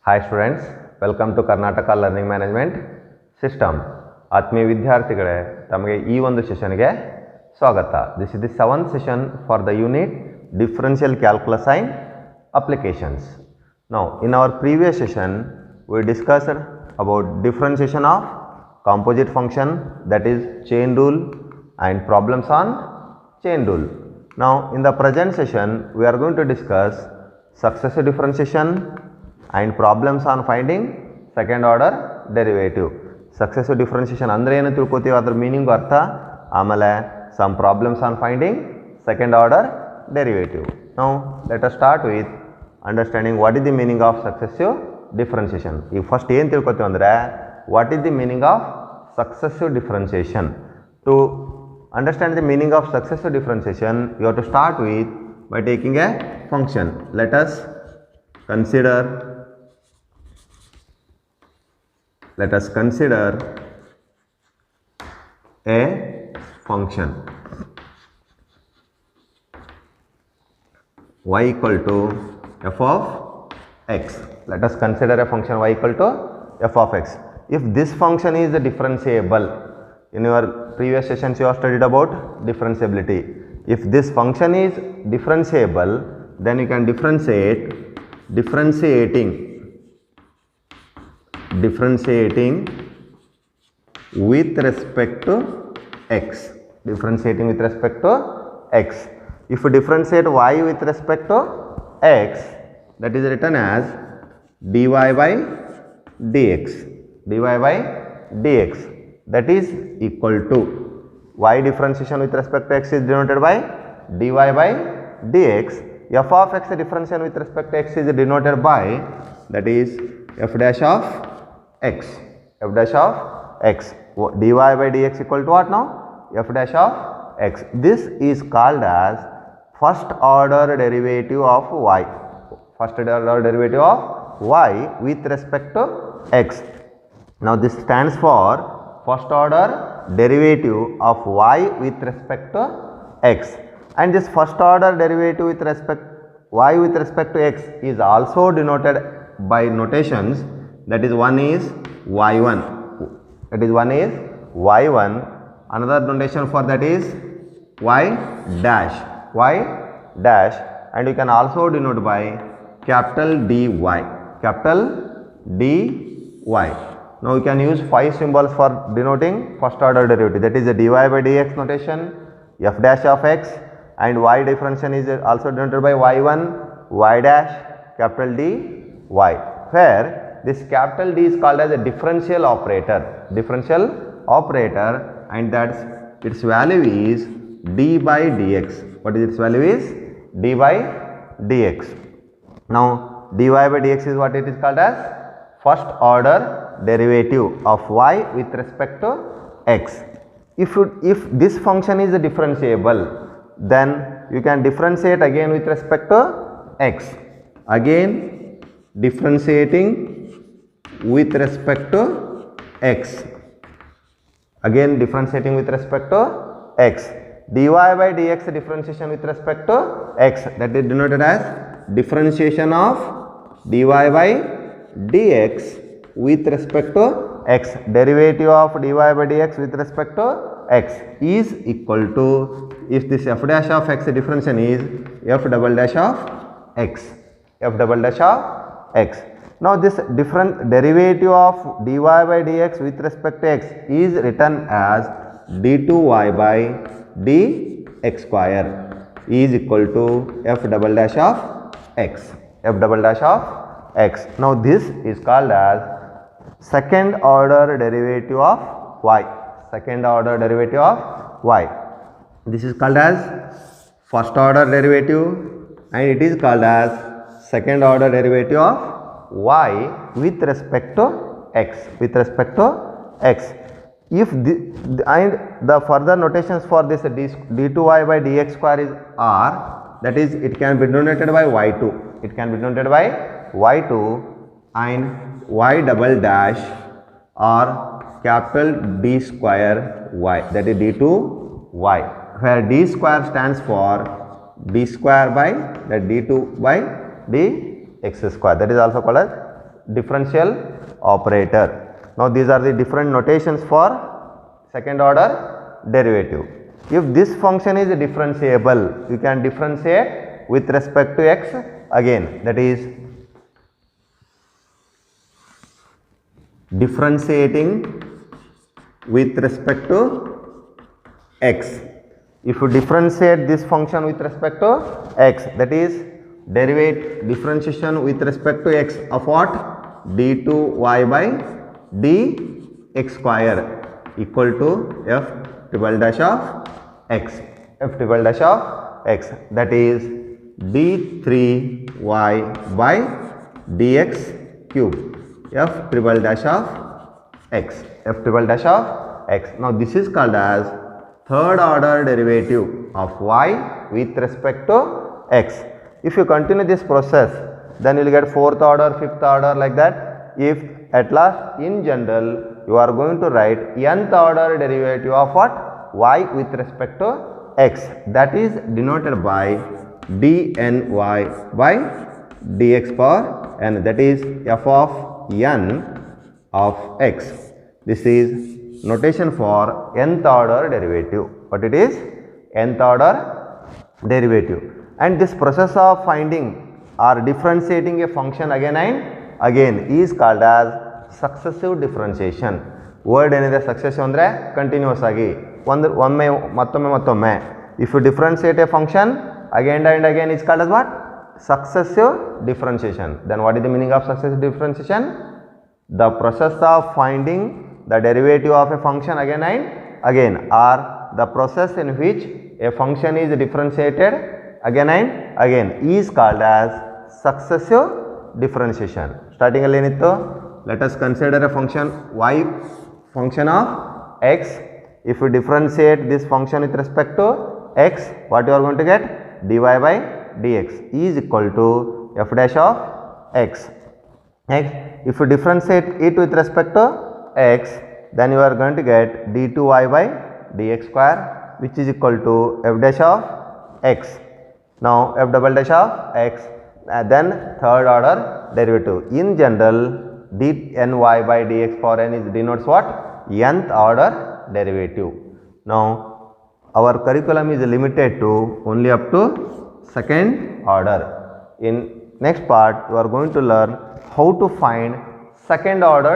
Hi students, welcome to Karnataka Learning Management System. ಆತ್ಮೀಯ ವಿದ್ಯಾರ್ಥಿಗಳೇ, ತಮಗೆ ಈ ಒಂದು ಸೆಷನ್ಗೆ ಸ್ವಾಗತ. This is the 7th session for the unit Differential Calculus and Applications. Now, in our previous session, we discussed about differentiation of composite function, that is chain rule, and problems on chain rule. Now, in the present session, we are going to discuss successive differentiation and problems on finding second order derivative. Successive differentiation ಅಂದ್ರೆ ಏನು ತಿಳ್ಕೊತೀವಿ, ಅದರ meaning ಅರ್ಥ, ಆಮೇಲೆ some problems on finding second order derivative. Now let us start with understanding what is the meaning of successive differentiation. ಈಗ first ಏನು ತಿಳ್ಕೊತೀವಿ ಅಂದರೆ what is the meaning of successive differentiation. To understand the meaning of successive differentiation, you have to start with by taking a function. Let us consider a function y equal to f of x. Let us consider a function y equal to f of x. If this function is differentiable, in your previous sessions you have studied about differentiability. If this function is differentiable, then you can differentiating with respect to x. Differentiating with respect to x. If you differentiate y with respect to x, that is written as dy by dx. dy by dx, that is equal to y differentiation with respect to x is denoted by dy by dx. F of x differentiation with respect to x is denoted by, that is f dash of x. f dash of x. dy by dx equal to what now? F dash of x. This is called as first order derivative of y. First order derivative of y with respect to x. Now this stands for first order derivative of y with respect to x. And this first order derivative with respect y with respect to x is also denoted by notations, that is one is y1. That is one is y1. Another notation for that is y dash. Y dash, and you can also denote by capital dy. Capital dy. Now you can use 5 symbols for denoting first order derivative, that is the dy by dx notation, f dash of x, and y differentiation is also denoted by y1, y dash, capital dy, where this capital D is called as a differential operator. And that's its value is d by dx. What is its value is d by dx. Now dy by dx is what it is called as first order derivative of y with respect to x. If this function is differentiable, then you can differentiate again with respect to x. Again differentiating with respect to x. Again differentiating with respect to x. dy by dx differentiation with respect to x, that is denoted as differentiation of dy by dx with respect to x. Derivative of dy by dx with respect to x is equal to, if this f dash of x differentiation is f double dash of x. f double dash of x. Now this different derivative of dy by dx with respect to x is written as d2y by dx square is equal to f double dash of x. f double dash of x. Now this is called as second order derivative of y. Second order derivative of y. This is called as first order derivative, and it is called as second order derivative of y with respect to x. With respect to x. If and the further notations for this d2y by dx square is r, that is it can be denoted by y2. It can be denoted by y2 and y double dash or capital D square y, that is d2y, where d square stands for d square by that d2 by dx square, that is also called as differential operator. Now these are the different notations for second order derivative. If this function is differentiable, you can differentiate with respect to x again, that is differentiating with respect to x. If you differentiate this function with respect to x, that is differentiation with respect to x of what? d2y by dx square equal to f triple dash of x, that is d3y by dx cube, f triple dash of x. Now this is called as third order derivative of y with respect to x. If you continue this process, then you will get fourth order, fifth order, like that. If at last in general you are going to write nth order derivative of what? Y with respect to x, that is denoted by dny by dx power n, that is f of n of x. This is notation for nth order derivative. What it is? Nth order derivative. And this process of finding or differentiating a function again and again is called as successive differentiation. Word ಏನಿದೆ successive ಅಂದರೆ continuous ಆಗಿ ಒಮ್ಮೆ ಮತ್ತೊಮ್ಮೆ. If you differentiate a function again and again is called as what? Successive differentiation. Then what is the meaning of successive differentiation? The process of finding the derivative of a function again and again, or the process in which a function is differentiated again and again is called as successive differentiation. Starting alli enittu, let us consider a function y, function of x. If you differentiate this function with respect to x, what you are going to get? dy by dx is equal to f dash of x. If you differentiate it with respect to x, then you are going to get d2y by dx square, which is equal to f dash of x. Now f double dash of x, then third order derivative. In general, dny by dx power n is denotes what? Nth order derivative. Now our curriculum is limited to only up to second order. In next part, you are going to learn how to find second order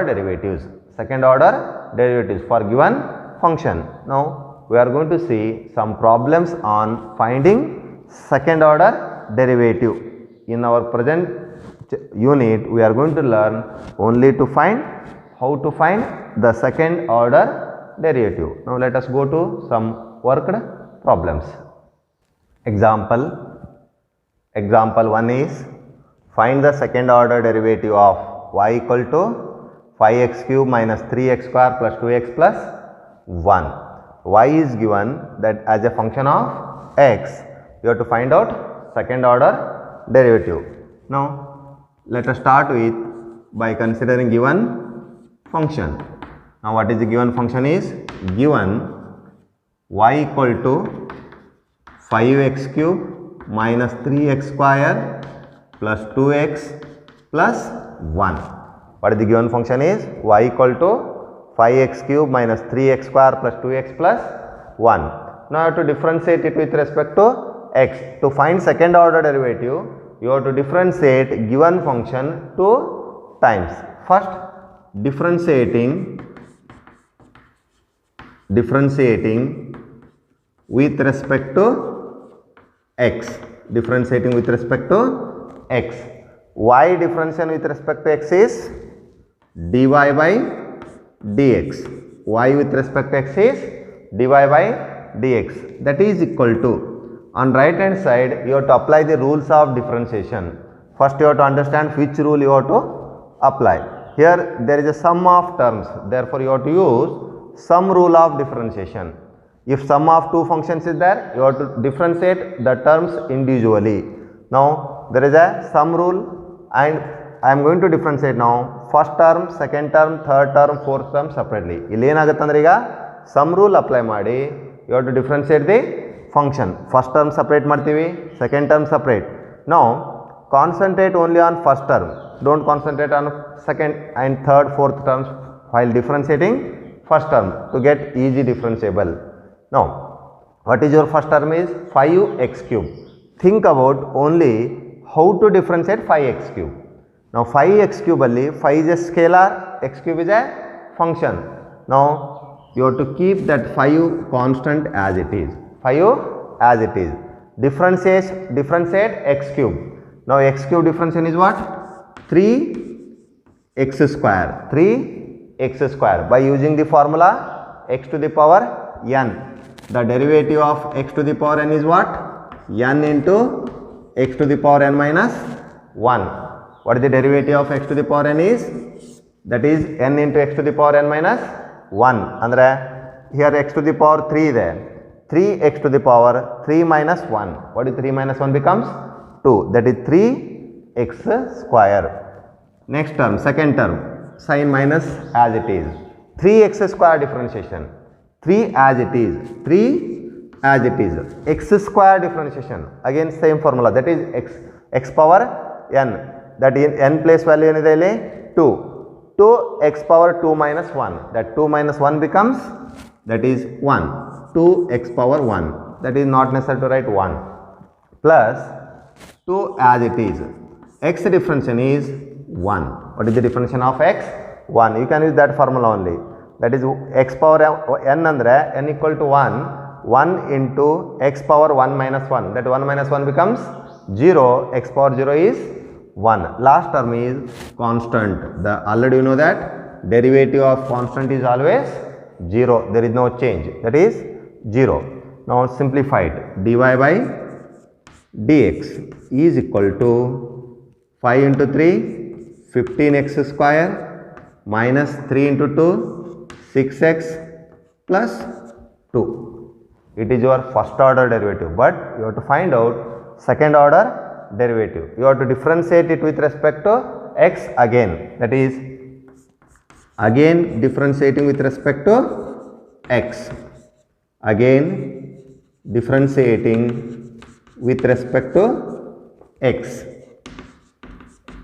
derivatives for given function. Now we are going to see some problems on finding second order derivative. In our present unit, we are going to learn only to find how to find the second order derivative. Now let us go to some worked problems. Example 1 is find the second order derivative of y equal to 5x cube minus 3x square plus 2x plus 1. Y is given that as a function of x. You have to find out second order derivative. Now let us start with by considering given function. Now what is the given function is? Given y equal to 5x cube minus 3x square plus 2x plus 1. What is the given function is? Y equal to 5x cube minus 3x square plus 2x plus 1. Now I have to differentiate it with respect to x. To find second order derivative, you have to differentiate given function 2 times. First, differentiating with respect to x. Y differentiation with respect to x is dy by dx. Y with respect to x is dy by dx. That is equal to, on right hand side you have to apply the rules of differentiation. First you have to understand which rule you have to apply. Here there is a sum of terms, therefore you have to use sum rule of differentiation. If sum of two functions is there, you have to differentiate the terms individually. Now there is a sum rule and I am going to differentiate now first term, second term, third term, fourth term separately. ಇಲ್ಲಿ ಏನಾಗುತ್ತಂದ್ರೆ ಈಗ sum rule apply ಮಾಡಿ you have to differentiate the function. First term separate ಮಾಡ್ತೀವಿ, second term separate. Now concentrate only on first term. Don't concentrate on second and third, fourth terms while differentiating first term to get easy differentiable. Now, what is your first term is 5x cube. Think about only how to differentiate 5x cube. Now, 5x cube alli 5 is a scalar, x cube is a function. Now, you have to keep that 5 constant as it is. 5 as it is. Differentiate x cube. Now, x cube differentiation is what? 3x square. 3x square. By using the formula x to the power n. The derivative of x to the power n is what? N into x to the power n minus 1. What is the derivative of x to the power n is? That is n into x to the power n minus 1. Andre here x to the power 3 there. 3x to the power 3 minus 1. What is 3 minus 1 becomes? 2. That is 3x square. Next term, second term, sign minus as it is. 3x square differentiation. 3 as it is. 3 as it is. X square differentiation. Again same formula. That is x power n. That is n place value is 2. 2 x power 2 minus 1. That 2 minus 1 becomes, that is 1. 2x power 1, that is not necessary to write 1, plus 2 as it is. X differentiation is 1. What is the differentiation of x? 1. You can use that formula only. That is x power n andre n equal to 1 into x power 1 minus 1. That 1 minus 1 becomes 0. X power 0 is 1. Last term is constant. Already you know that derivative of constant is always 0. There is no change. That is 0. Now simplified, dy by dx is equal to 5 into 3, 15x square minus 3 into 2, 6x plus 2. It is your first order derivative, but you have to find out second order derivative. You have to differentiate it with respect to x again. That is again differentiating with respect to x. Again differentiating with respect to x.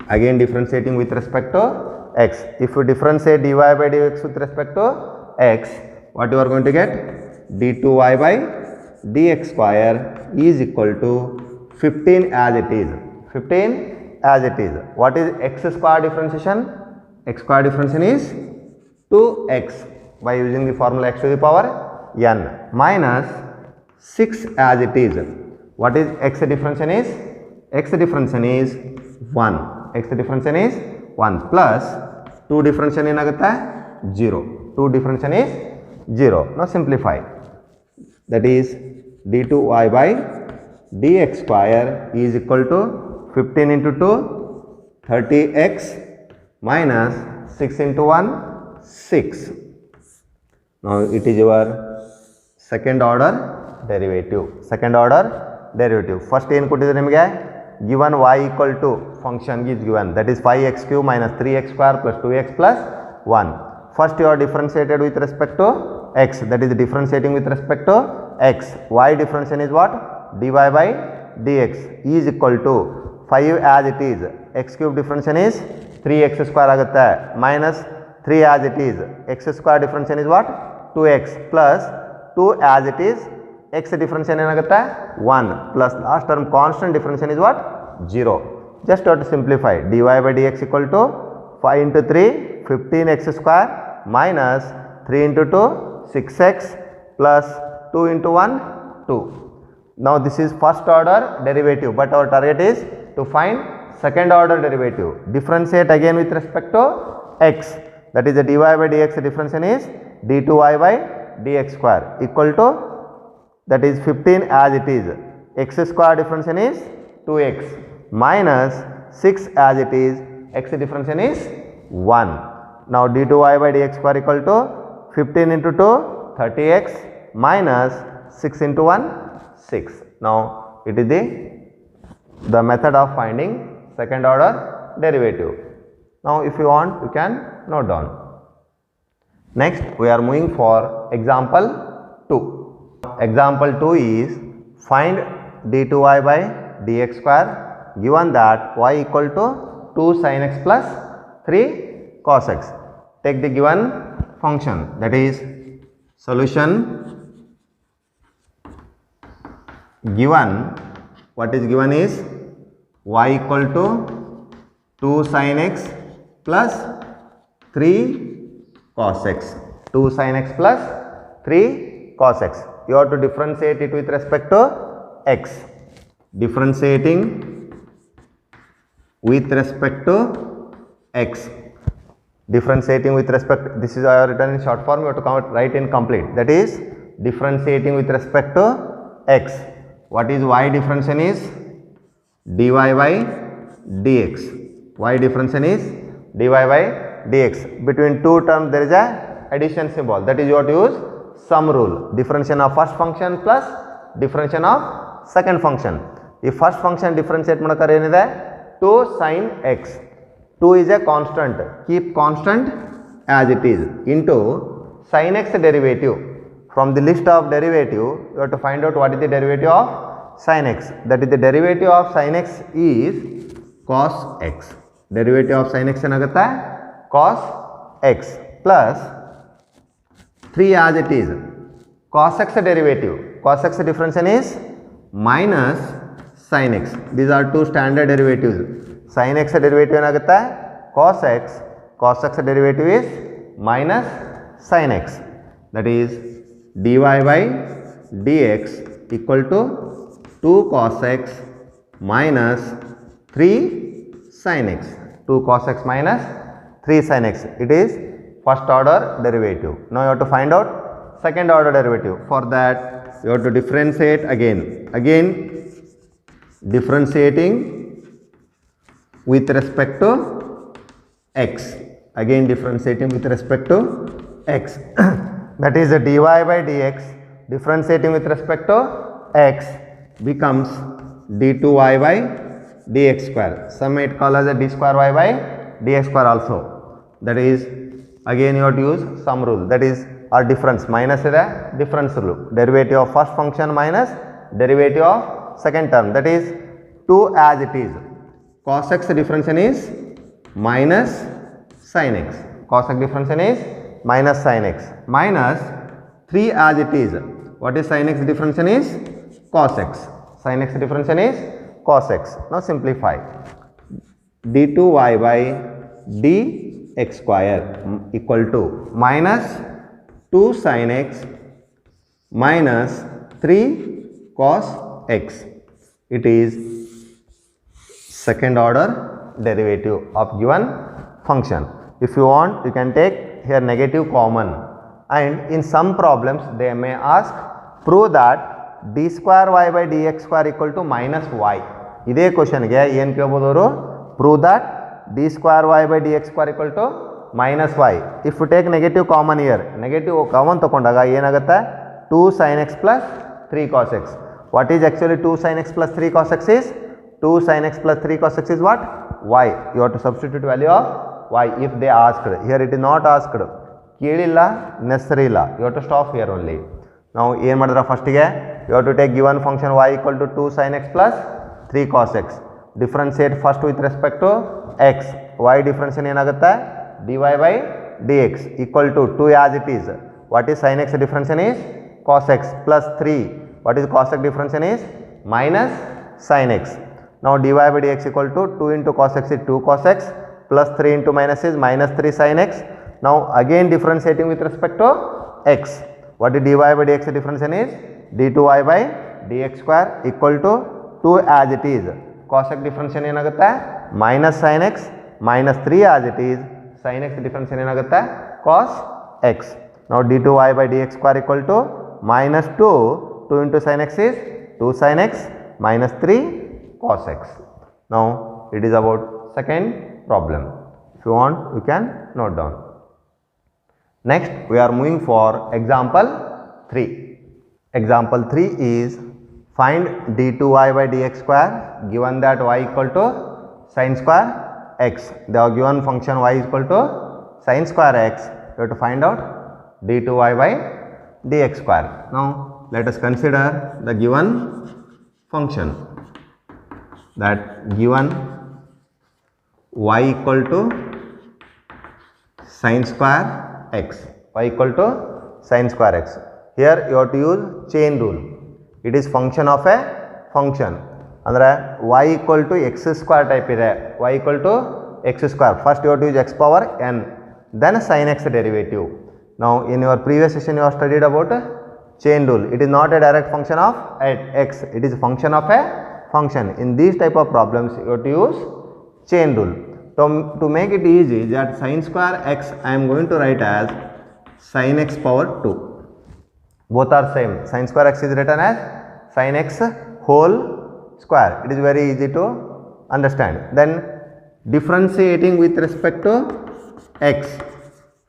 Again differentiating with respect to x. If you differentiate dy by dx with respect to x, what you are going to get? d2y by dx square is equal to 15 as it is. 15 as it is. What is x square differentiation? X square differentiation is 2x by using the formula x to the power n minus 6 as it is. What is x differentiation is? X differentiation is 1. X differentiation is 1 plus 2 differentiation is 0. 2 differentiation is 0. Now simplify. That is d2y by dx square is equal to 15 into 2, 30x minus 6 into 1, 6. Now it is your second order derivative. Second order derivative. First ಏನು ಕೊಟ್ಟಿದೆ ನಿಮಗೆ? Given y equal to function is given, that is 5x cube minus 3x square plus 2x plus 1. First you are differentiated with respect to x, that is differentiating with respect to x. Y differentiation is what? dy by dx is equal to 5 as it is. X cube differentiation is 3x square ಆಗುತ್ತೆ minus 3 as it is. X square differentiation is what? 2x plus 2 as it is. X differentiation ಏನಾಗುತ್ತೆ 1 plus last term constant differentiation is what? 0. Just have to simplify. dy by dx equal to 5 into 3 15x square minus 3 into 2 6x plus 2 into 1 2. Now this is first order derivative, but our target is to find second order derivative. Differentiate again with respect to x, that is the dy by dx differentiation is d2y by dx square equal to, that is 15 as it is. X square differentiation is 2x minus 6 as it is. X differentiation is 1. Now d2y by dx square equal to 15 into 2 30x minus 6 into 1 6. Now it is the method of finding second order derivative. Now if you want, you can note down. Next we are moving for example 2. Example 2 is find d2y by dx square given that y equal to 2 sin x plus 3 cos x. Take the given function, that is solution given, what is given is y equal to 2 sin x plus 3 cos x. 2 sin x plus 3 cos x. You have to differentiate it with respect to x. Differentiating with respect to x. Differentiating with respect, this is I have written in short form, you have to write in complete. That is differentiating with respect to x. What is y differentiation is dy by dx. Y differentiation is dy by dx. Between two terms there is a addition symbol, that is you have to use sum rule. Differentiation of first function plus differentiation of second function. If first function differentiate madakare ಏನಿದೆ 2 sin x. 2 is a constant, keep constant as it is, into sin x derivative. From the list of derivative you have to find out what is the derivative of sin x. That is the derivative of sin x is cos x. Derivative of sin x ಏನಾಗುತ್ತೆ cos x plus 3 as it is. Cos x derivative, cos x differentiation is minus sin x. These are two standard derivatives. Sin x derivative ಏನಾಗುತ್ತೆ cos x derivative is minus sin x. That is dy by dx equal to 2 cos x minus 3 sin x. 2 cos x minus 3 sin x. It is first order derivative. Now you have to find out second order derivative. For that you have to differentiate again. Differentiating with respect to x. Again differentiating with respect to x. That is dy by dx differentiating with respect to x becomes d2y by dx square. Some might call as a d square y by dx square also. That is again you have to use sum rule, that is or difference, minus is a difference rule. Derivative of first function minus derivative of second term, that is 2 as it is. Cos x differentiation is minus sin x. Cos x differentiation is minus sin x minus 3 as it is. What is sin x differentiation is cos x. Sin x differentiation is cos x. Now simplify. d2y by dx square equal to minus 2 sin x minus 3 cos x. It is second order derivative of given function. If you want you can take here negative common, and in some problems they may ask prove that d square y by dx square equal to minus y. ಇದೇ ಕ್ವಶನ್ಗೆ ಏನು ಕೇಳ್ಬೋದು ಅವರು, prove that d square y by dx square equal to minus y. If you take negative common here, negative common ತಗೊಂಡಾಗ ಏನಾಗುತ್ತೆ 2 sin x plus 3 cos x. What is actually 2 sin x plus 3 cos x is 2 sin x plus 3 cos x is what? Y. You have to substitute value of y if they asked. Here it is not asked. ಕೇಳಿಲ್ಲ, necessary ಇಲ್ಲ. You have to stop here only. Now ಏನು ಮಾಡಿದ್ರೆ ಫಸ್ಟಿಗೆ you have to take given function y equal to 2 sin x plus 3 cos x. Differentiate first with respect to x. Y differentiation ಏನಾಗುತ್ತೆ dy by dx equal to 2 as it is. What is sin x differentiation is cos x plus 3. What is cos x differentiation is minus sin x. Now dy by dx equal to 2 into cos x is 2 cos x plus 3 into minus is minus 3 sin x. Now again differentiating with respect to x. What is dy by dx differentiation is d2y by dx square equal to 2 as it is. Cos x differentiation ಏನಾಗುತ್ತೆ minus sin x minus 3 as it is. Sin x differentiation ಏನಾಗುತ್ತೆ cos x. Now d2y by dx square equal to minus 2 into sin x is 2 sin x minus 3 cos x. Now it is about second problem. If you want you can note down. Next we are moving for example 3. Example 3 is find d2y by dx square given that y equal to sin square x. They are given function y is equal to sin square x. You have to find out d2y by dx square. Now let us consider the given function. that given y equal to sin square x, y equal to sin square x. Here you have to use chain rule. It is function of a function. ಅಂದರೆ y equal to x square type ಇದೆ, y equal to x square. First you have to use x power n, then sin x derivative. Now in your previous session you have studied about chain rule. It is not a direct function of x, it is a function of a function. In these type of problems you have to use chain rule. To make it easy, that sin square x I am going to write as sin x power 2. Both are same. Sin square x is written as sin x whole square. It is very easy to understand. Then differentiating with respect to x.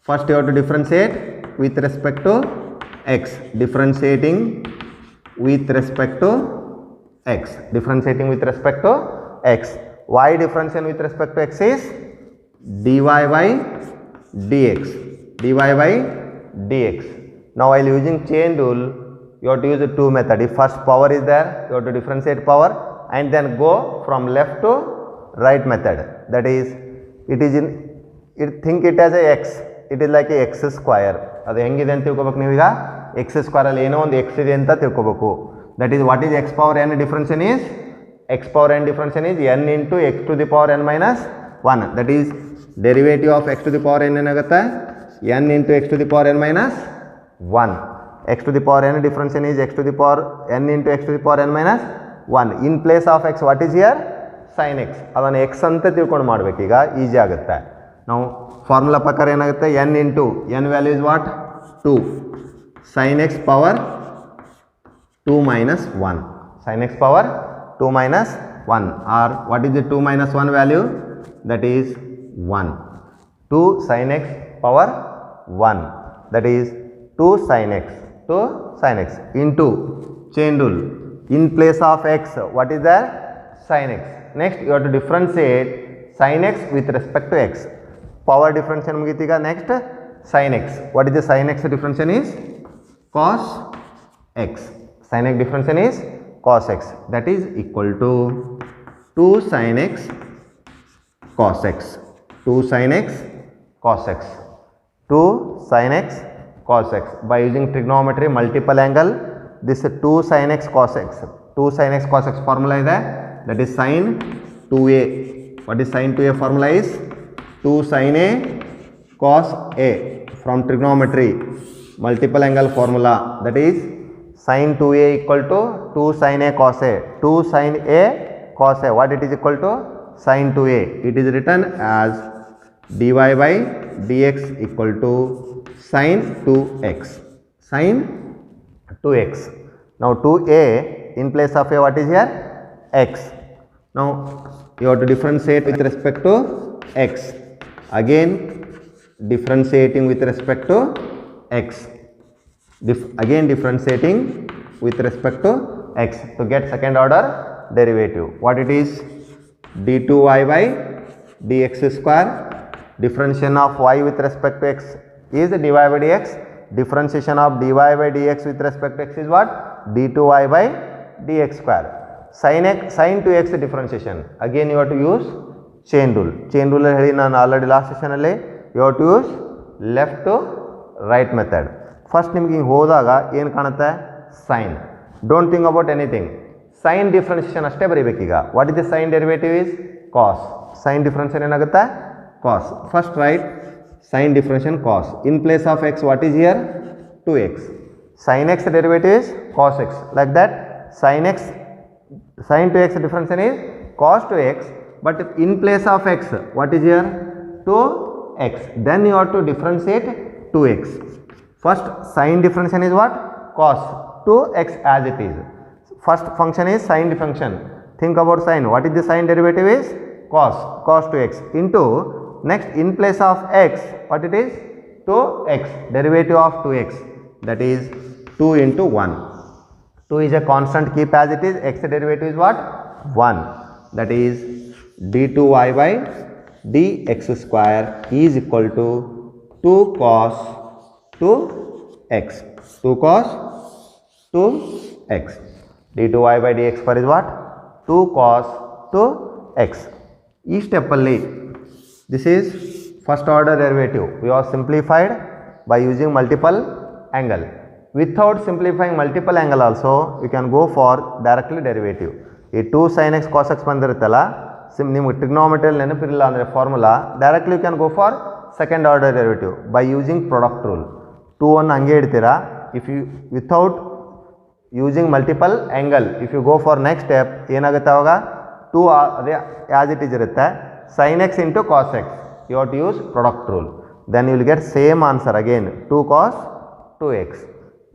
First you have to differentiate with respect to x. Differentiating with respect to x. Differentiating with respect to x. Y differentiation with respect to x is dy by dx. Dy by dx. Now while using chain rule, you have to use the two method. If first power is there, you have to differentiate power and then go from left to right method. That is, think it as a x. It is like a x square. ಅದು ಹೆಂಗಿದೆ ಅಂತ ತಿಳ್ಕೊಬೇಕು ನೀವೀಗ. x square ಅಲ್ಲಿ ಏನೋ ಒಂದು x ಇದೆ ಅಂತ ತಿಳ್ಕೊಬೇಕು. That is, what is x power n differentiation is? X power n differentiation is n into x to the power n minus 1. That is, derivative of x to the power n ಏನಾಗುತ್ತೆ? n into x to the power n minus 1. x to the power n differentiation is x to the power n into x to the power n minus 1. In place of x, what is here? Sin x. ಅದನ್ನು x ಅಂತ ತಿಳ್ಕೊಂಡು ಮಾಡಬೇಕು. ಈಗ easy ಆಗುತ್ತೆ. ನಾವು formula ಪ್ರಕಾರ ಏನಾಗುತ್ತೆ? n into n value is what? 2. sin x power 2 minus 1. sin x power 2 minus 1, or what is the 2 minus 1 value? That is 1. 2 sin x power 1. That is 2 sin x. 2 sin x into chain rule. In place of x, what is there? Sin x. Next you have to differentiate sin x with respect to x. Power differentiation mugitiga. Next sin x. What is the sin x differentiation is? Cos x. Sin x differentiation is cos x. That is equal to 2 sin x cos x. 2 sin x cos x. 2 sin x cos x. By using trigonometry multiple angle, this 2 sin x cos x. 2 sin x cos x formula is there. That is sin 2a. What is sin 2a formula is? 2 sin a cos a. From trigonometry multiple angle formula, that is sin 2a equal to 2 sin a cos a. 2 sin a cos a. What it is equal to? Sin 2a. It is written as dy by dx equal to sin 2x. Sin 2x. Now 2a in place of a, what is here? X. Now you have to differentiate with respect to x. Again differentiating with respect to x. Again differentiating with respect to x to get second order derivative. What it is? d2y by dx square. Differentiation of y with respect to x is dy by dx. Differentiation of dy by dx with respect to x is what? d2y by dx square. Sin 2x differentiation. Again you have to use chain rule. Chain rule ಹೇಳಿ ನಾನು already last session ಅಲ್ಲಿ you have to use left to right method. First ನಿಮ್ಗೆ ಹಿಂಗೆ ಹೋದಾಗ ಏನು ಕಾಣುತ್ತೆ? Sine. Don't think about anything. Sine differentiation ಅಷ್ಟೇ ಬರೀಬೇಕೀಗ. What is the sine derivative is? Cos. Sine differentiation ಏನಾಗುತ್ತೆ? Cos. First write sine differentiation cos. In place of x what is here? 2x. sin x derivative is cos x. Like that, sin 2x differentiation is cos 2x, but in place of x, what is here? 2x. Then you have to differentiate 2x. First sin differentiation is what? Cos 2x as it is. First function is sin function. Think about sin. What is the sin derivative is? Cos 2x into next in place of x, what it is? 2x. Derivative of 2x, that is 2 into 1. 2 is a constant, keep as it is. X derivative is what? 1. That is d2y by dx square is equal to 2 cos 2x. 2 cos 2x. d2y by dx square is what? 2 cos to x. ಈ ಸ್ಟೆಪ್ಪಲ್ಲಿ this is first order derivative. We are simplified by using multiple angle. Without simplifying multiple angle also you can go for directly derivative. ಈ 2 sin x cos x ಬಂದಿರುತ್ತಲ್ಲ, ನಿಮಗೆ ಟ್ರಿಗ್ನೋಮೆಟ್ರಿಯಲ್ಲಿ ನೆನಪಿರಲಿಲ್ಲ ಅಂದರೆ formula, directly you can go for second order derivative by using product rule. 2 ಅನ್ನು ಹಂಗೆ ಇಡ್ತೀರಾ. If you without using multiple angle if you go for next step ಏನಾಗುತ್ತೆ ಅವಾಗ 2 ಅದೇ ಆ್ಯಸ್ ಇಟ್ ಈಸ್ ಇರುತ್ತೆ. sin x into cos x you have to use product rule. Then you will get same answer again 2 cos 2x.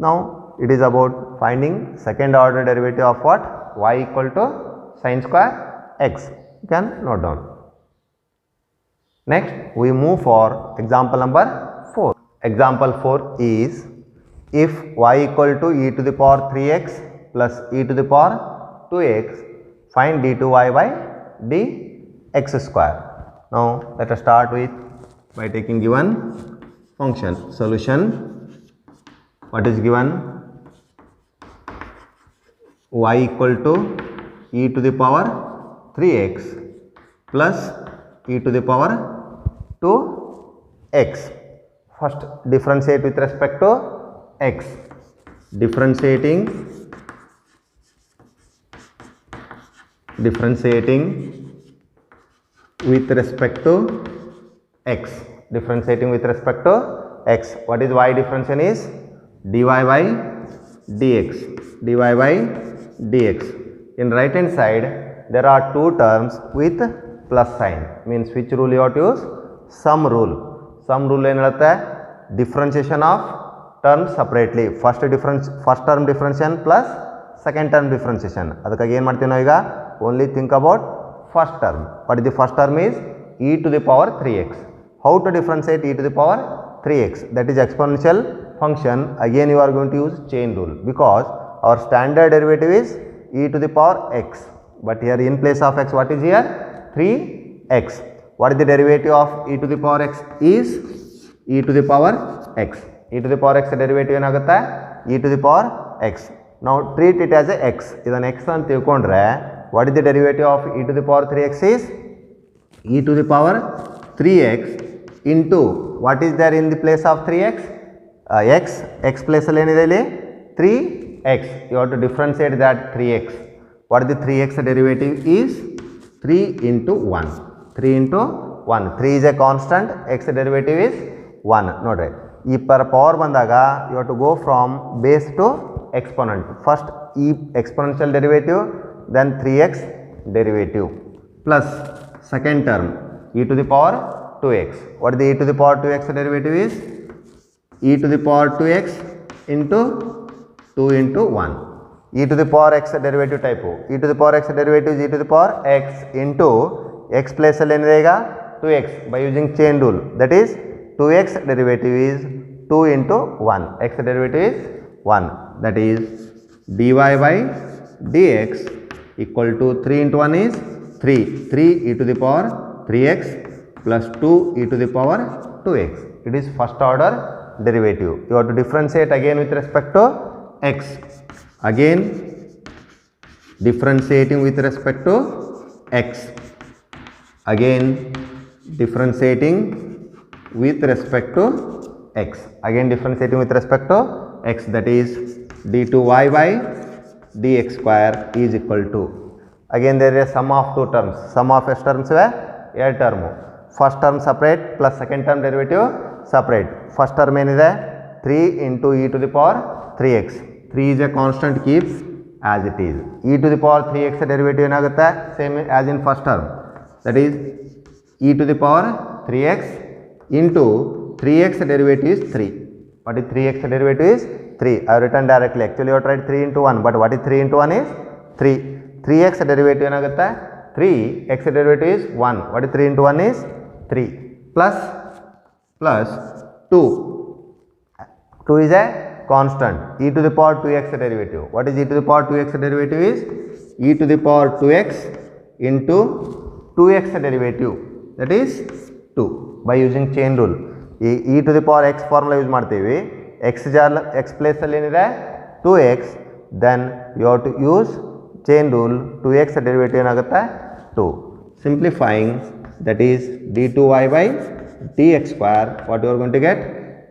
Now it is about finding second order derivative of what? Y equal to sin square x. You can note down. Next we move for example number 4. Example 4 is if y equal to e to the power 3x plus e to the power 2x, find d2y by dx square. Now let us start with by taking given function. Solution, what is given? Y equal to e to the power 3x plus e to the power 2x. First differentiate with respect to x. Differentiating with respect to x. Differentiating with respect to x. What is y differentiation is? dy by dx. dy by dx. In right hand side there are two terms with plus sign, means which rule you have to use? Sum rule. Sum rule ಏನು ಹೇಳುತ್ತೆ? Differentiation of terms separately. First term differentiation plus second term differentiation. ಅದಕ್ಕಾಗಿ ಏನು ಮಾಡ್ತೀವಿ ನಾವು ಈಗ? Only think about first term. What is the first term is? e to the power 3x. How to differentiate e to the power 3x? That is exponential function. Again you are going to use chain rule because our standard derivative is e to the power x. But here in place of x what is here? 3x. What is the derivative of e to the power x? Is e to the power x. e to the power x derivative ಏನಾಗುತ್ತೆ? e to the power x. Now treat it as a x. ಇದನ್ನು x ಅಂತ ತಿಳ್ಕೊಂಡ್ರೆ what is the derivative of e to the power 3x is? e to the power 3x into what is there in the place of 3x? x place ಅಲ್ಲಿ ಏನಿದೆ ಇಲ್ಲಿ? 3x. You have to differentiate that 3x. What is the 3x derivative is? 3 into 1. 3 into 1. 3 is a constant. X derivative is 1. ನೋಡ್ರಿ, ಈ per power ಬಂದಾಗ you have to go from base to exponent. First e exponential derivative, then 3x derivative plus second term e to the power 2x. What is the e to the power 2x derivative is? e to the power 2x into 2 into 1. e to the power x derivative type. e to the power x derivative is e to the power x into x place ಅಲ್ಲಿ ಏನಿದೆ ಈಗ 2x by using chain rule. That is 2x derivative is 2 into 1. x derivative is 1. That is dy by dx equal to 3 into 1 is 3. 3 e to the power 3x plus 2 e to the power 2x. It is first order derivative. You have to differentiate again with respect to x. Again differentiating with respect to x. Again differentiating with respect to x. Again differentiating with respect to x. That is d2y by dx square is equal to. Again there is a sum of two terms. Sum of s terms were a term. First term separate plus second term derivative separate. First term ಏನಿದೆ? 3 into e to the power 3x. 3 is a constant, keeps as it is. e to the power 3x derivative ಏನಾಗುತ್ತೆ? Same as in first term. That is e to the power 3x into 3x derivative is 3. What is 3x derivative is? 3. I have written directly. Actually you have tried 3 into 1, but what is 3 into 1 is? 3. 3x derivative ಏನಾಗುತ್ತೆ? 3x derivative is 1. What is 3 into 1 is? 3 plus 2. 2 is a constant. e to the power 2x derivative. What is e to the power 2x derivative is? e to the power 2x into 2x derivative. That is 2 by using chain rule. e to the power x formula use ಮಾಡ್ತೀವಿ. x place ಅಲ್ಲಿ ಏನಿದೆ? 2x. Then you have to use chain rule. 2x derivative ಏನಾಗುತ್ತೆ? 2. Simplifying, that is d2y by dx square, what you are going to get?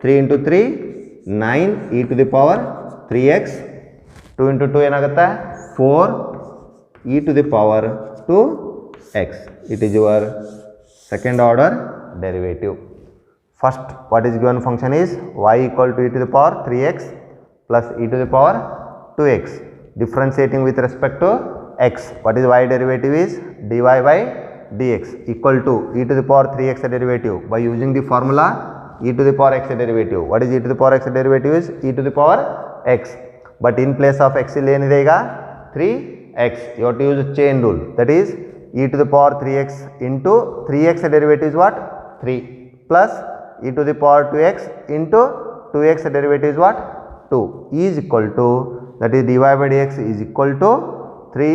3 into 3, 9 e to the power 3x, 2 into 2 ಏನಾಗುತ್ತೆ 4 e to the power 2x. It is your second order derivative. First, what is given function is y equal to e to the power 3x plus e to the power 2x. Differentiating with respect to x, what is y derivative is dy by dx equal to e to the power 3x derivative by using the formula e to the power x derivative. What is e to the power x derivative is e to the power x, but in place of x ಇಲ್ಲಿ ಏನಿದೆ ಈಗ 3x, you have to use chain rule, that is e to the power 3x into 3x derivative is what 3 plus e to the power 2x into 2x derivative is what 2 is equal to, that is dy by dx is equal to 3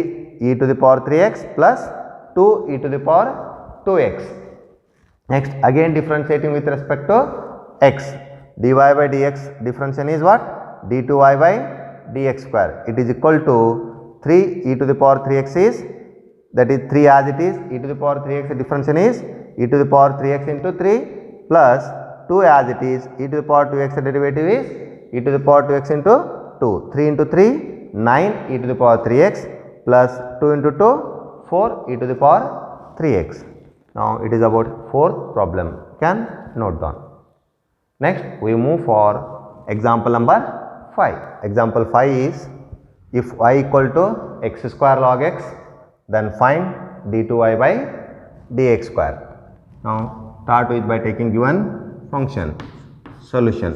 e to the power 3x plus 2 e to the power 2x. Next, again differentiating with respect to x, dy by dx differentiation is what d2y by dx square, it is equal to 3 e to the power 3x is, that is 3 as it is, e to the power 3x differentiation is e to the power 3x into 3 plus 2 as it is, e to the power 2x derivative is e to the power 2x into 2, 3 into 3 9 e to the power 3x plus 2 into 2 4 e to the power 3x. Now it is about fourth problem, can note down. Next we move for example number 5. Example 5 is, if y equal to x square log x, then find d2y by dx square. Now start with by taking given function. Solution,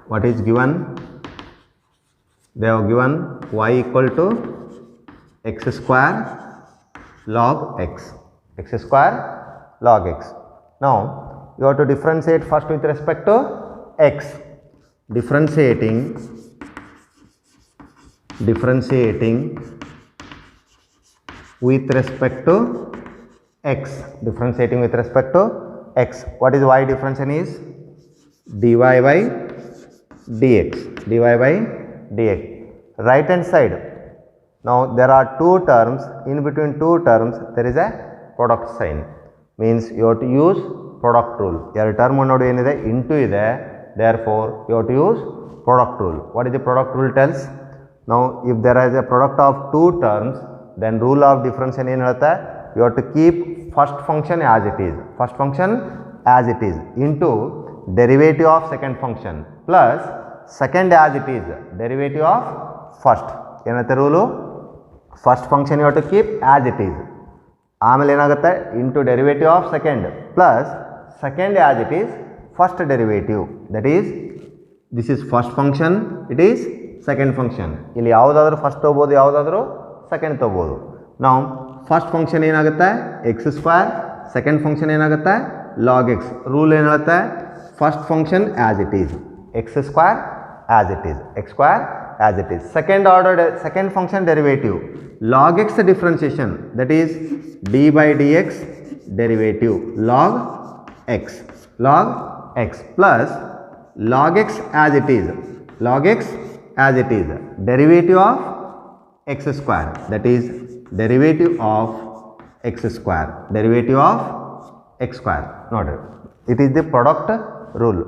what is given? They have given y equal to x square log x, x square log x. Now you have to differentiate first with respect to x. Differentiating with respect to x, differentiating with respect to x, what is y differentiation is dy by dx, dy by dx. Right hand side, now there are two terms, in between two terms there is a product sign, means you have to use product rule. ಎರಡು term ನೋಡಿ ಏನಿದೆ into ಇದೆ, therefore you have to use product rule. What is the product rule tells? Now if there is a product of two terms, then rule of differentiation ಏನು ಹೇಳುತ್ತೆ? You have to keep first function as it is, first function as it is into derivative of second function plus second as it is derivative of first. ಏನತ್ತೆ rule? First function you have to keep as it is, ಆಮೇಲೆ ಏನಾಗುತ್ತೆ into derivative of second plus second as it is first derivative, that is this is first function, it is second function. ಇಲ್ಲಿ ಯಾವುದಾದ್ರೂ first ತೊಗೋಬೋದು, ಯಾವುದಾದ್ರೂ second ತೊಗೋಬೋದು. ನಾವು first function ಏನಾಗುತ್ತೆ x square, second function ಏನಾಗುತ್ತೆ ಲಾಗ್ ಎಕ್ಸ್. ರೂಲ್ ಏನು ಹೇಳುತ್ತೆ? First function as it is, x square as it is, x square as it is. Second order, second function derivative, log x differentiation, that is d by dx derivative log x, log x plus log x as it is, log x as it is, derivative of x square, that is derivative of x square, derivative of x square. Noted, it is the product rule.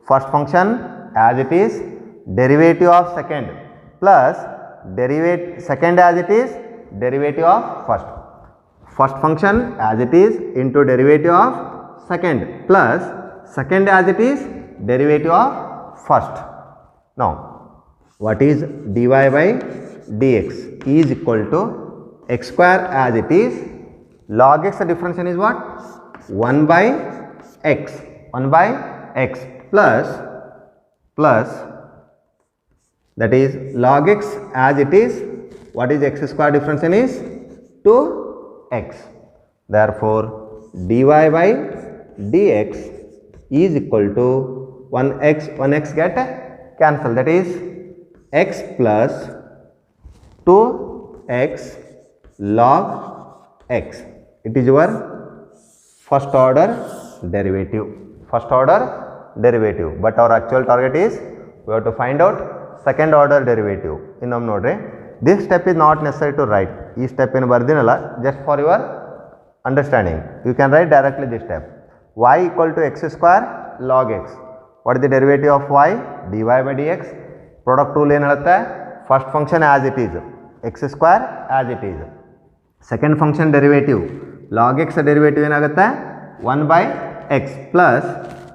First function as it is, derivative of second plus second as it is, derivative of first. First function as it is into derivative of second plus second as it is, derivative of first. Now what is dy by dx is equal to x square as it is, log x differentiation is what 1 by x, 1 by x plus that is log x as it is, what is x square differentiation is 2x. Therefore dy by dx is equal to 1x get cancel, that is x plus 2x log x. It is your first order derivative, first order derivative, but our actual target is we have to find out second order derivative. Innome nodre, this step is not necessary to write. ಈ step ಏನು ಬರ್ದಿನಲ್ಲ, just for your understanding you can write directly this step. y equal to x square log x. What is the derivative of y? dy by dx. Product rule ಏನು ಹೇಳುತ್ತೆ? First function as it is, x square as it is. Second function derivative log x derivative ಏನಾಗುತ್ತೆ? 1 by x plus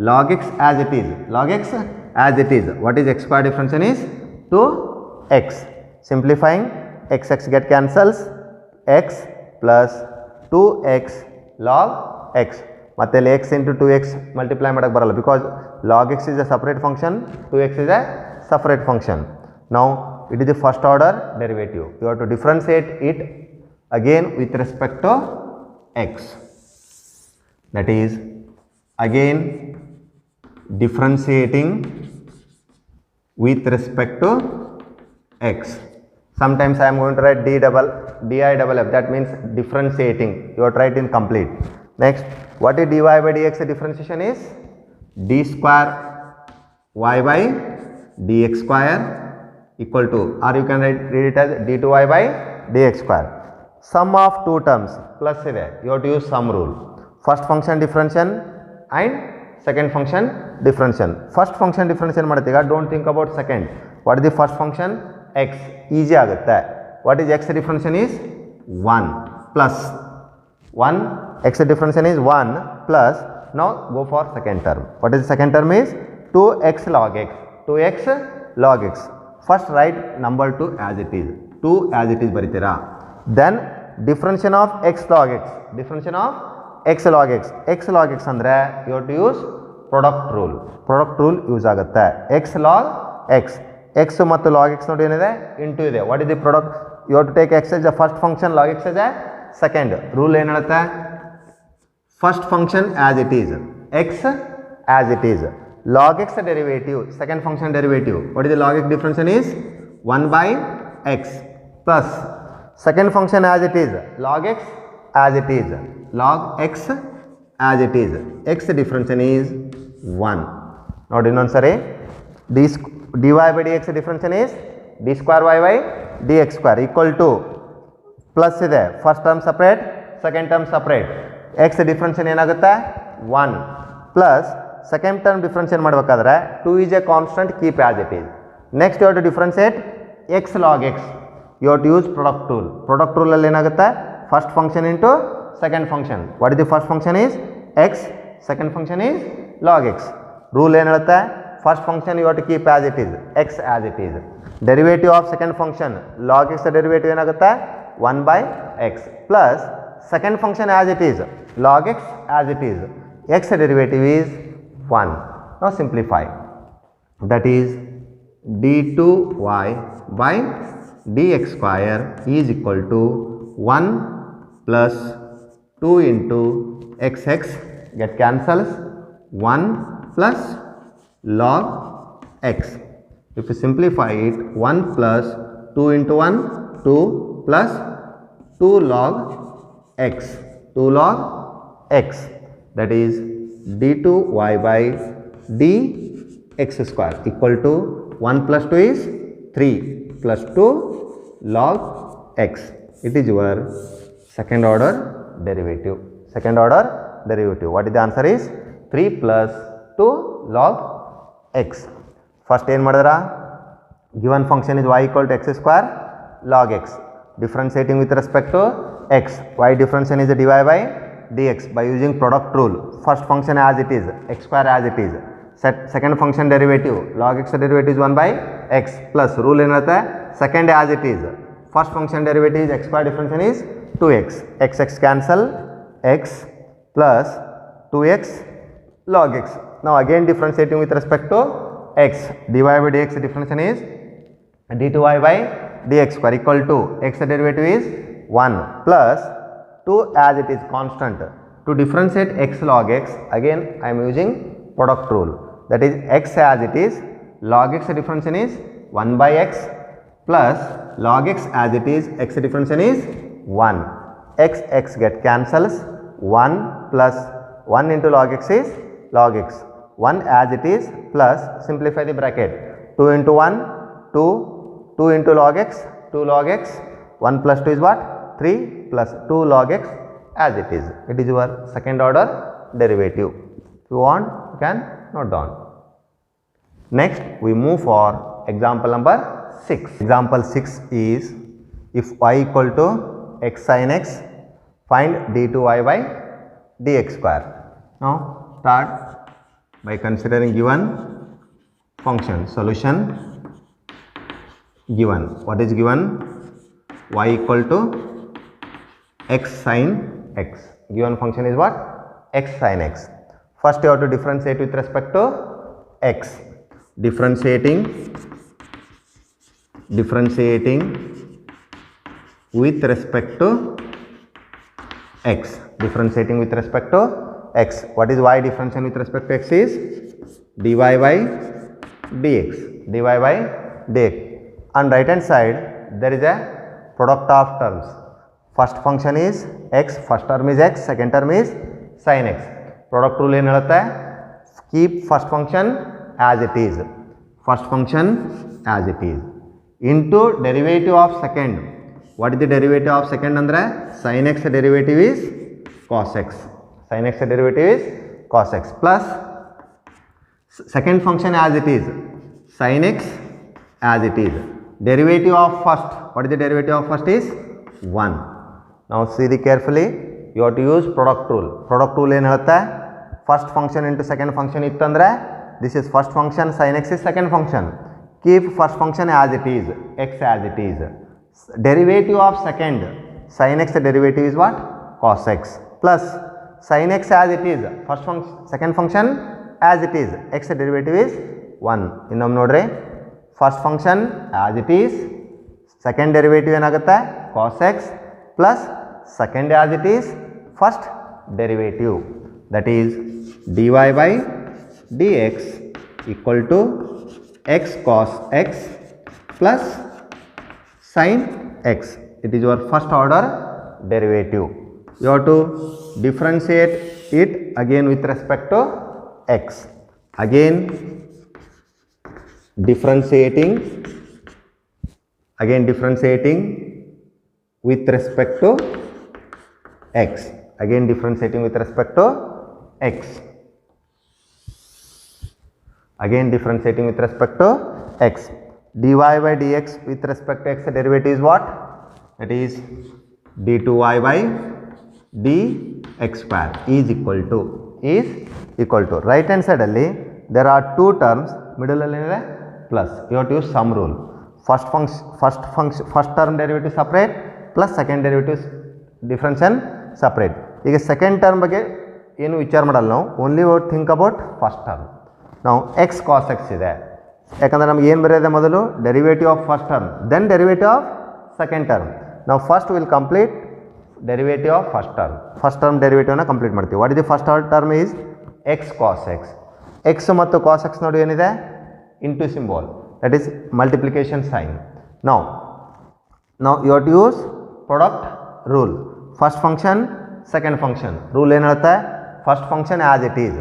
log x as it is. Log x as it is. What is x square differentiation is 2x. Simplifying, x get cancels, x plus 2x log x. ಮತ್ತೆ x into 2x multiply ಮಾಡಕ್ಕೆ ಬರಲ್ಲ because log x is a separate function, 2x is a separate function. Now it is the first order derivative. You have to differentiate it again with respect to x. That is again differentiating with respect to x. Sometimes I am going to write di double f, that means differentiating. You have to write in complete. Next, what is dy by dx differentiation is? D square y by dx square equal to, or you can read it as d2y by dx square. Sum of two terms plus ಇದೆ, you have to use sum rule. First function differentiation and second function differentiation. First function differentiation ಮಾಡ್ತೀಗ, don't think about second. What is the first function? x. Easy ಆಗುತ್ತೆ. What is x differentiation is? 1 plus 1. X differentiation is 1 plus, now go for second term. What is the second term is? 2x log x. 2x log x. First write number 2 as it is. 2 as it is ಬರಿತೀರಾ. Then differentiation of x log x. Differentiation of x log x. X log x ಅಂದರೆ you have to use product rule. Product rule use ಆಗುತ್ತೆ. x log x. x ಮತ್ತು log x ನೋಡಿ ಏನಿದೆ? Into ಇದೆ. What is the product? You have to take x as the first function, log x as a second. Rule ಏನು ಹೇಳುತ್ತೆ? First function as it is, x as it is, log x derivative, second function derivative. What is the log x differentiation is? 1 by x plus second function as it is, log x as it is, log x as it is, x differentiation is 1. Now ಇನ್ನೊಂದು ಸರಿ, dy by dx differentiation is d square y by dx square equal to, plus ಇದೆ, first term separate, second term separate. x differentiation ಏನಾಗುತ್ತೆ? 1 plus second term differentiation ಮಾಡಬೇಕಾದ್ರೆ 2 is a constant, keep as it is. Next you have to differentiate x log x. You have to use product rule. Product rule ಅಲ್ಲಿ ಏನಾಗುತ್ತೆ? First function into second function. What is the first function is? x. Second function is log x. Rule ಏನು ಹೇಳುತ್ತೆ? First function you have to keep as it is, x as it is. Derivative of second function, log x derivative ಏನಾಗುತ್ತೆ? 1 by x plus second function as it is, log x as it is, x derivative is 1. Now simplify. That is d2y by dx square is equal to 1 plus 2 into xx get cancels, 1 plus log x. If you simplify it, 1 plus 2 into 1, 2 plus 2 log x, 2 log x, that is d2y by dx square equal to 1 plus 2 is 3 plus 2 log x. It is your second order derivative. Second order derivative. What is the answer is? 3 plus 2 log x. First ಏನು ಮಾಡಿದ್ರ? Given function is y equal to x square log x. Differentiating with respect to x. Y differentiation is dy by dx by using product rule. First function as it is, x square as it is. Second function derivative, log x derivative is 1 by x plus rule ಏನಿರುತ್ತೆ? Second as it is. First function derivative is x square differentiation is 2x. x cancel, x plus 2x log x. Now again differentiating with respect to x, dy by dx differentiation is d2y by dx square equal to x derivative is 1 plus 2 as it is constant. To differentiate x log x, again I am using product rule. That is x as it is, log x differentiation is 1 by x plus log x as it is, x differentiation is 1. X get cancels, 1 plus 1 into log x is log x. 1 as it is plus, simplify the bracket, 2 into 1, 2, 2 into log x, 2 log x, 1 plus 2 is what? 3 plus 2 log x as it is. It is your second order derivative. If you want, you can note down. Next, we move for example number 6. Example 6 is, if y equal to x sin x, find d2y by dx square. Now, start by considering given function. Solution given. What is given? Y equal to x sin x. Given function is what? X sin x. First you have to differentiate with respect to x. Differentiating with respect to x. Differentiating with respect to x. What is y differentiation with respect to x is dy by dx. Dy by dx. On right hand side there is a product of terms. First function is x, first term is x, second term is sin x. Product rule ಏನು ಹೇಳುತ್ತೆ? Keep first function as it is. First function as it is. Into derivative of second. What is the derivative of second andre? Sin x derivative is cos x. Sin x derivative is cos x plus second function as it is. Sin x as it is. Derivative of first. What is the derivative of first is 1. Now see the carefully. You have to use product rule. Product rule ಏನು ಹೇಳುತ್ತೆ? First function into second function ಇತ್ತಂದ್ರೆ this is first function, sin x is second function. Keep first function as it is, x as it is. Derivative of second, sin x derivative is what? Cos x plus sin x as it is, first function, second function as it is, x derivative is 1. ಇನ್ನೊಮ್ಮೆ ನೋಡ್ರಿ, first function as it is, second derivative ಏನಾಗುತ್ತೆ? Cos x plus second as it is, first derivative, that is dy by dx equal to x cos x plus sin x. It is your first order derivative. You have to differentiate it again with respect to x. Again differentiating with respect to x. Again differentiating with respect to x. Again differentiating with respect to x. dy by dx with respect to x derivative is what? That is d2y by dx square is equal to right hand side alli there are two terms, middle alli plus. You have to use sum rule. First term derivative separate plus second derivative differentiation separate. ಈಗ second term ಬಗ್ಗೆ ಏನು ವಿಚಾರ ಮಾಡಲ್ಲ ನಾವು, only think about first term. ನಾವು x cos x ಇದೆ, ಯಾಕಂದರೆ ನಮ್ಗೆ ಏನು ಬರೆಯೋದೆ ಮೊದಲು derivative of first term, then derivative of second term. ನಾವು first will complete derivative of first term ಡೆರಿವೇಟಿವ್ನ ಕಂಪ್ಲೀಟ್ ಮಾಡ್ತೀವಿ. What is the first term is x cos x. X ಮತ್ತು ಕಾಸ್ ಎಕ್ಸ್ ನೋಡಿ ಏನಿದೆ? Into symbol, that is multiplication sign. ನಾವು you have to use product rule. First function second function rule ಏನು ಹೇಳುತ್ತೆ? First function as it is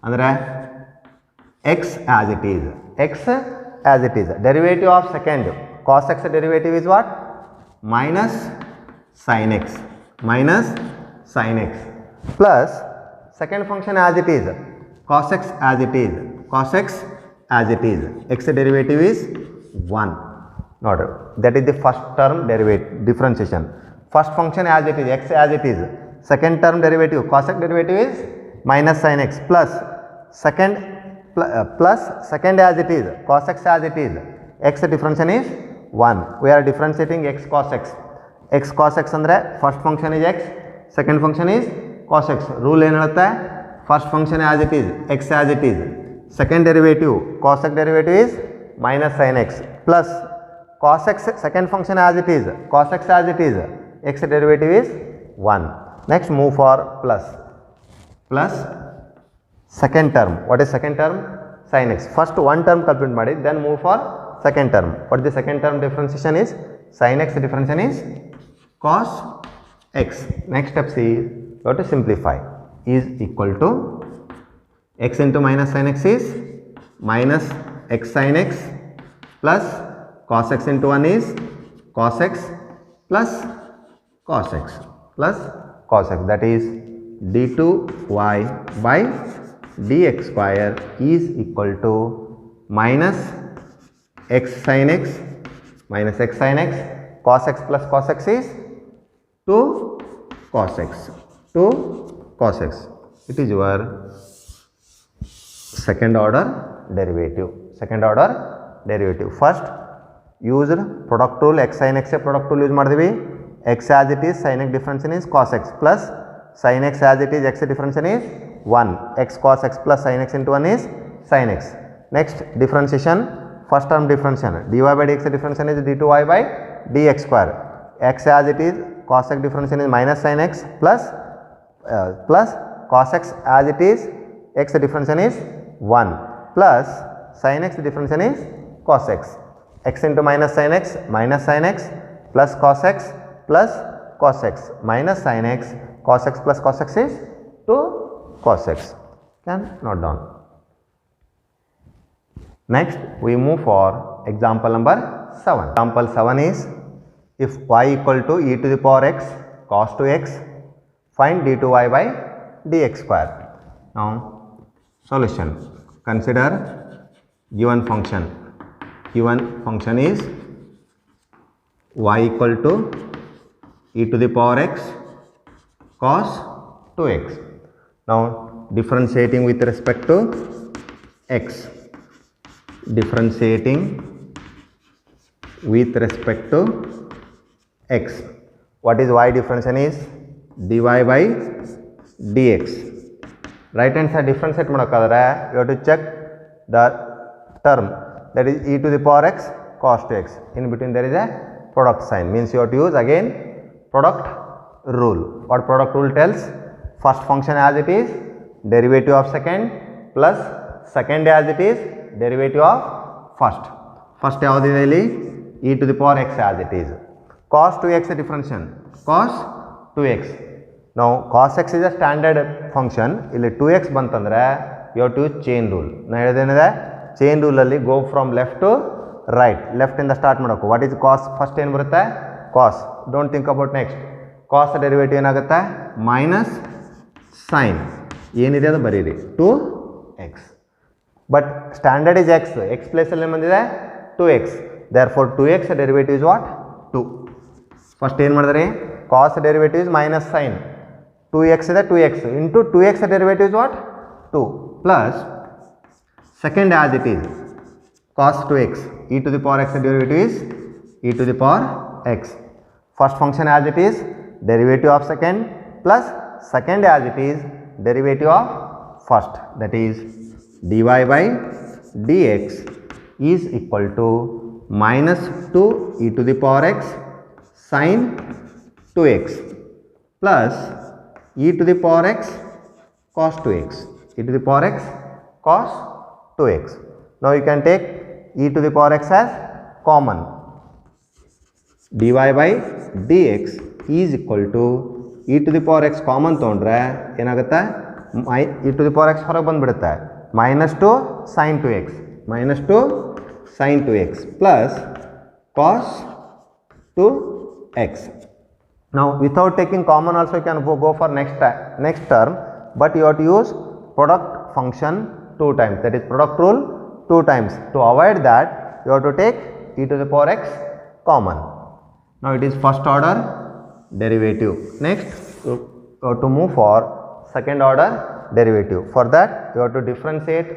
ಅಂದರೆ x as it is, x as it is. Derivative of second cos x derivative is what? Minus sin x plus second function as it is, cos x as it is, x derivative is 1. Note that is the first term derivative differentiation. First function as it is, x as it is, second term derivative cos x derivative is minus sin x plus second as it is, cos x as it is, x differentiation is 1. We are differentiating x cos x. x cos x ಅಂದರೆ first function is x, second function is cos x. Rule ಏನು ಹೇಳುತ್ತೆ? First function as it is, x as it is, second derivative cos x derivative is minus sin x plus cos x second function as it is, cos x as it is, x derivative is 1. Next move for plus second term. What is second term? sin x. First one term complete ಮಾಡಿ, then move for second term. What the second term differentiation is sin x differentiation is cos x. Next step is you have to simplify. Is equal to x into minus sin x is minus x sin x plus cos x into 1 is cos x plus cos x plus cos x, that is d2y by dx square is equal to minus x sin x minus x sin x, cos x plus cos x is 2 cos x, 2 cos x. It is your second order derivative. Second order derivative. First used product rule, x sin x product rule use ಮಾಡಿದ್ವಿ. X as it is, sin x differentiation is cos x plus sin x as it is, x differentiation is 1. X cos x plus sin x into 1 is sin x. Next differentiation, first term differentiation, dy by dx differentiation is d2y by dx square. X as it is, cos x differentiation is minus sin x plus cos x as it is, x differentiation is 1 plus sin x differentiation is cos x. X into minus sin x plus cos x plus cos x minus sin x, cos x plus cos x is 2 cos x. Can note down. Next we move for example number 7. Example 7 is, if y equal to e to the power x cos 2x, find d2y by dx square. Now solution, consider given function. Given function is y equal to e to the power x cos 2x. Now differentiating with respect to x, differentiating with respect to x, what is y differentiation is dy by dx. Right hand side differentiate ಮಾಡಬೇಕಾದರೆ you have to check the term, that is e to the power x cos 2x. In between there is a product sign, means you have to use again product rule. What product rule tells? First function as it is, derivative of second plus second as it is, derivative of first. First ಯಾವುದಿದೆ ಇಲ್ಲಿ e to the power x as it is. Cos 2x differentiation, cos 2x. Now cos x is a standard function. ಇಲ್ಲಿ 2x ಬಂತಂದ್ರೆ you have to use chain rule. ನಾ ಹೇಳಿದೇನಿದೆ, chain rule ಅಲ್ಲಿ go from left to right, left ಇಂದ start ಮಾಡಬೇಕು. What is cos? First ಏನು ಬರುತ್ತೆ? cos. Don't think about next. cos derivative ಏನಾಗುತ್ತೆ? minus sin. ಏನಿದೆ ಅದು ಬರೀರಿ 2x. But standard is x. x place ಅಲ್ಲಿ ಏನು ಬಂದಿದೆ? 2x. Therefore 2x derivative is what? 2. First ಏನು ಮಾಡಿದ್ರಿ? cos derivative is minus sin. 2x is 2x into 2x derivative is what? 2 plus second as it is, cos 2x, e to the power x derivative is e to the power x. First function as it is, derivative of second plus second as it is, derivative of first, that is dy by dx is equal to minus 2 e to the power x sin 2x plus e to the power x cos 2x, e to the power x cos 2x. Now you can take e to the power x as common. dy by dx is equal to e to the power x common ತೊಗೊಂಡ್ರೆ ಏನಾಗುತ್ತೆ? e to the power x ಹೊರಗೆ ಬಂದುಬಿಡುತ್ತೆ, minus 2 sin 2x, minus 2 sin 2x plus cos 2x. Now without taking common also you can go for next term, but you have to use product function 2 times, that is product rule 2 times. To avoid that you have to take e to the power x common. Now it is first order derivative. Next you have to move for second order derivative. For that you have to differentiate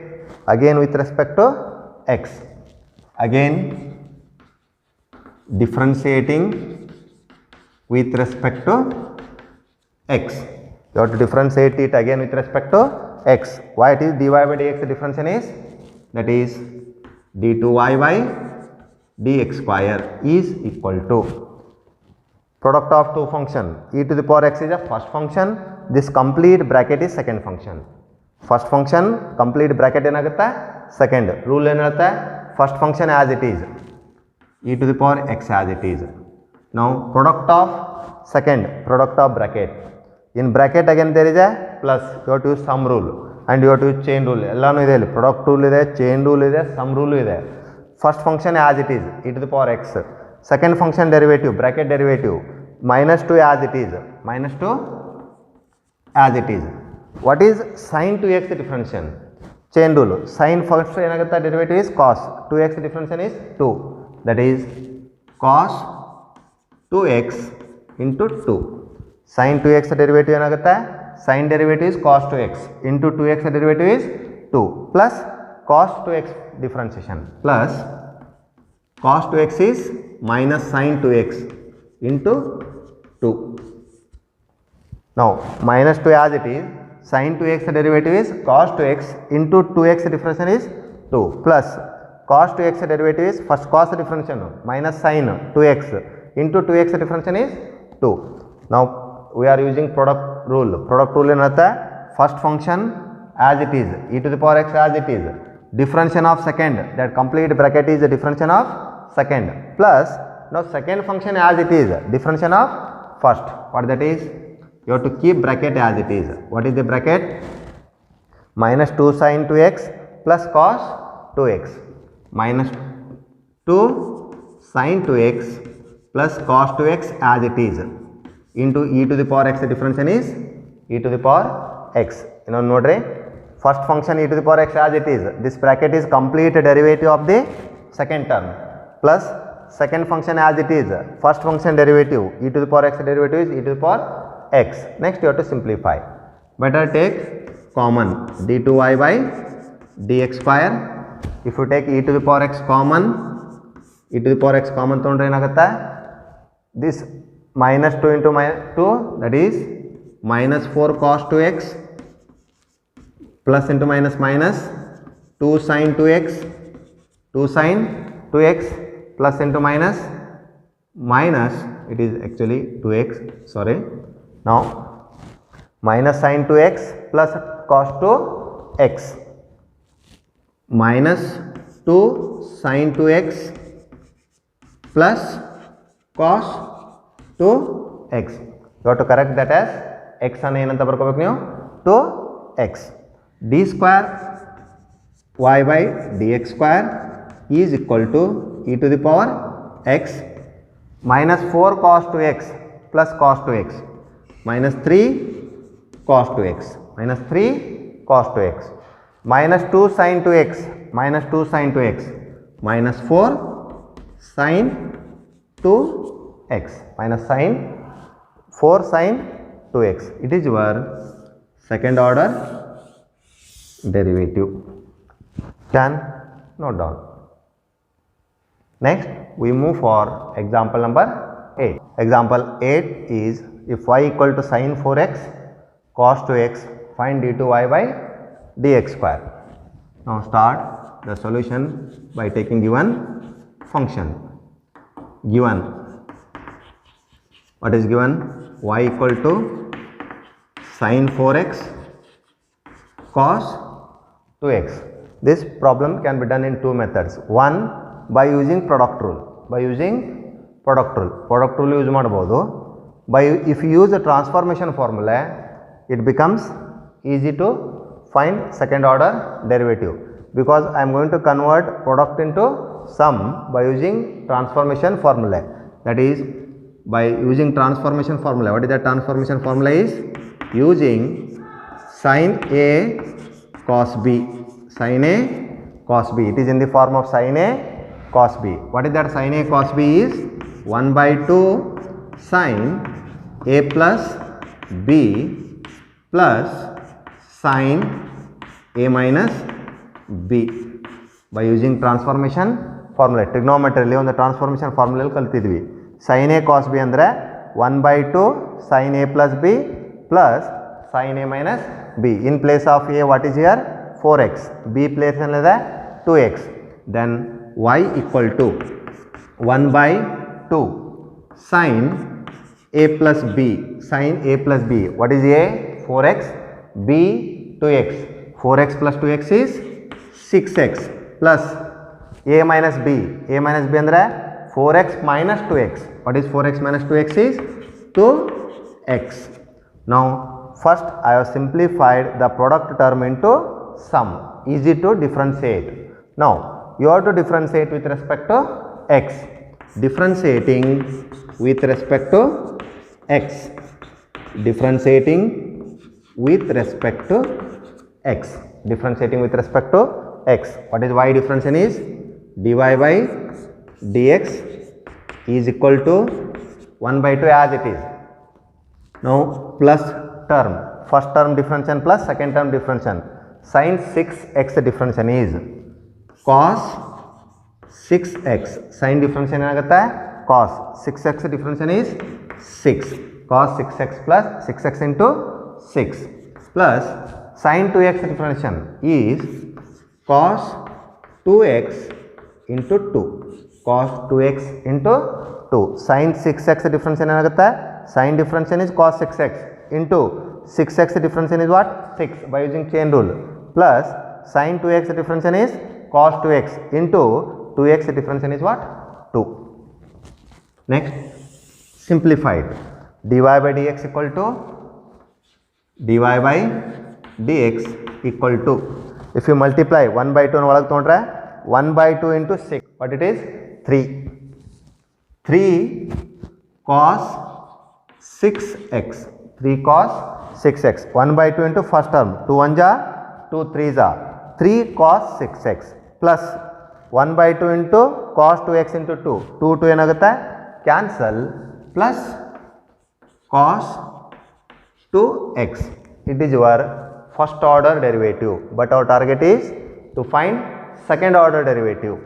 again with respect to x. Again differentiating with respect to x, you have to differentiate it again with respect to x. Why it is dy by dx differentiation is, that is d2y by dx square is equal to product of two function. E to the power x is a first function, this complete bracket is second function. First function complete bracket ಏನಾಗುತ್ತೆ? second. Rule ಏನು ಹೇಳುತ್ತೆ? first function as it is, e to the power x as it is. Now product of second, product of bracket. In bracket again there is a plus, you have to use sum rule and you have to use chain rule. ಎಲ್ಲಾನು ಇದೆ ಇಲ್ಲಿ, product rule ಇದೆ, chain rule ಇದೆ, sum rule ಇದೆ. First function as it is, e to the power x. Second function derivative, bracket derivative, minus 2 as it is, minus 2 as it is. What is sin 2x differentiation? Chain rule. Sin first ಏನಾಗುತ್ತೆ derivative is cos. 2x differentiation is 2. That is cos 2x into 2. Sin 2x derivative ಏನಾಗುತ್ತೆ? Sin derivative is cos 2x into 2x derivative is 2 plus cos 2x differentiation plus cos 2x is minus sin 2x into 2. Now minus 2 as it is, sin 2x derivative is cos 2x into 2x differentiation is 2 plus cos 2x derivative is first cos differentiation minus sin 2x into 2x differentiation is 2. Now we are using product rule. Product rule ಏನಂತ first function as it is, e to the power x as it is, differentiation of second, that complete bracket is the differentiation of second, plus now second function as it is, differentiation of first. What that is? You have to keep bracket as it is. What is the bracket? Minus 2 sin 2x plus cos 2x, minus 2 sin 2x plus cos 2x as it is into e to the power x. The differentiation is e to the power x. You know, nodre first function e to the power x as it is, this bracket is complete derivative of the second term plus second function as it is, first function derivative, e to the power x derivative is e to the power x. Next you have to simplify. Better take common d2y by dx square. If you take e to the power x common, e to the power x common ತೊಗೊಂಡ್ರೆ ಏನಾಗುತ್ತೆ? This minus 2 into minus 2, that is minus 4 cos 2x plus into minus minus 2 sin 2x, 2 sin 2x plus into minus minus, it is actually 2x, sorry. Now minus sin 2x plus cos 2x minus 2 sin 2x plus cos 2x. You have to correct that as x ಅನ್ನು ಏನಂತ ಬರ್ಕೋಬೇಕು ನೀವು? 2x. d square y by dx square is equal to e to the power x minus 4 cos 2x plus cos 2x minus 3 cos 2x minus 3 cos 2x minus 2 sin 2x minus 2 sin 2x minus 4 sin 2x minus sin 4 sin 2x. It is your second order derivative. Can note down. Next we move for example number 8. Example 8 is, if y equal to sin 4x cos 2x, find d2y by dx square. Now start the solution by taking given function. Given, what is given? Y equal to sin 4x cos 2x. This problem can be done in two methods. One, by using product rule. By using product rule use ಮಾಡಬಹುದು. By if you use the transformation formula, it becomes easy to find second order derivative, because I am going to convert product into sum by using transformation formula. That is, by using transformation formula. What is that transformation formula? Is using sin A cos B. Sin A cos B. It is in the form of sin A cos B. What is that sin A cos B? Is 1 by 2 sin A plus B plus sin A minus B. By using transformation formula. Trigonometry on the transformation formula ಕಲ್ತಿದ್ವಿ. sin A cos B ಅಂದರೆ 1 by 2 sin A plus B plus sin A minus B. In place of A, what is here? 4x. B place ಏನಿದೆ? 2x. Then y equal to 1 by 2 sin A plus B. Sin A plus B. What is A? 4x. B 2x. 4x plus 2x is 6x plus A minus B. A minus B ಅಂದರೆ 4x minus 2x. What is 4x minus 2x? Is 2x. Now first I have simplified the product term into sum. Easy to differentiate. Now you have to differentiate with respect to x. Differentiating with respect to x, differentiating with respect to x, differentiating with respect to x. What is y differentiation is dy by dx is equal to 1 by 2 as it is. Now plus term, first term differentiation plus second term differentiation, sin 6x differentiation is cos 6x, sin differentiation ಏನಾಗುತ್ತೆ cos 6x differentiation is 6, cos 6x plus 6x into 6 plus sin 2x differentiation is cos 2x into 2, cos 2x into 2, sin 6x differentiation ಏನಾಗುತ್ತೆ sin differentiation is cos 6x into 6x differentiation is what 6 by using chain rule plus sin 2x differentiation is cos 2x into 2x differentiation is what 2. Next, simplified dy by dx equal to dy by dx equal to, if you multiply 1 by 2 ಒಳಗೆ ತೊಗೊಂಡ್ರೆ 1 by 2 into 6, what it is 3 cos 6x, 3 cos 6x, 1 by 2 into first term 2 1 ja 2 3 ja 3 cos 6x plus 1 by 2 into cos 2x into 2, 2 2 ಏನಾಗುತ್ತೆ cancel plus cos 2x. It is your first order derivative, but our target is to find second order derivative.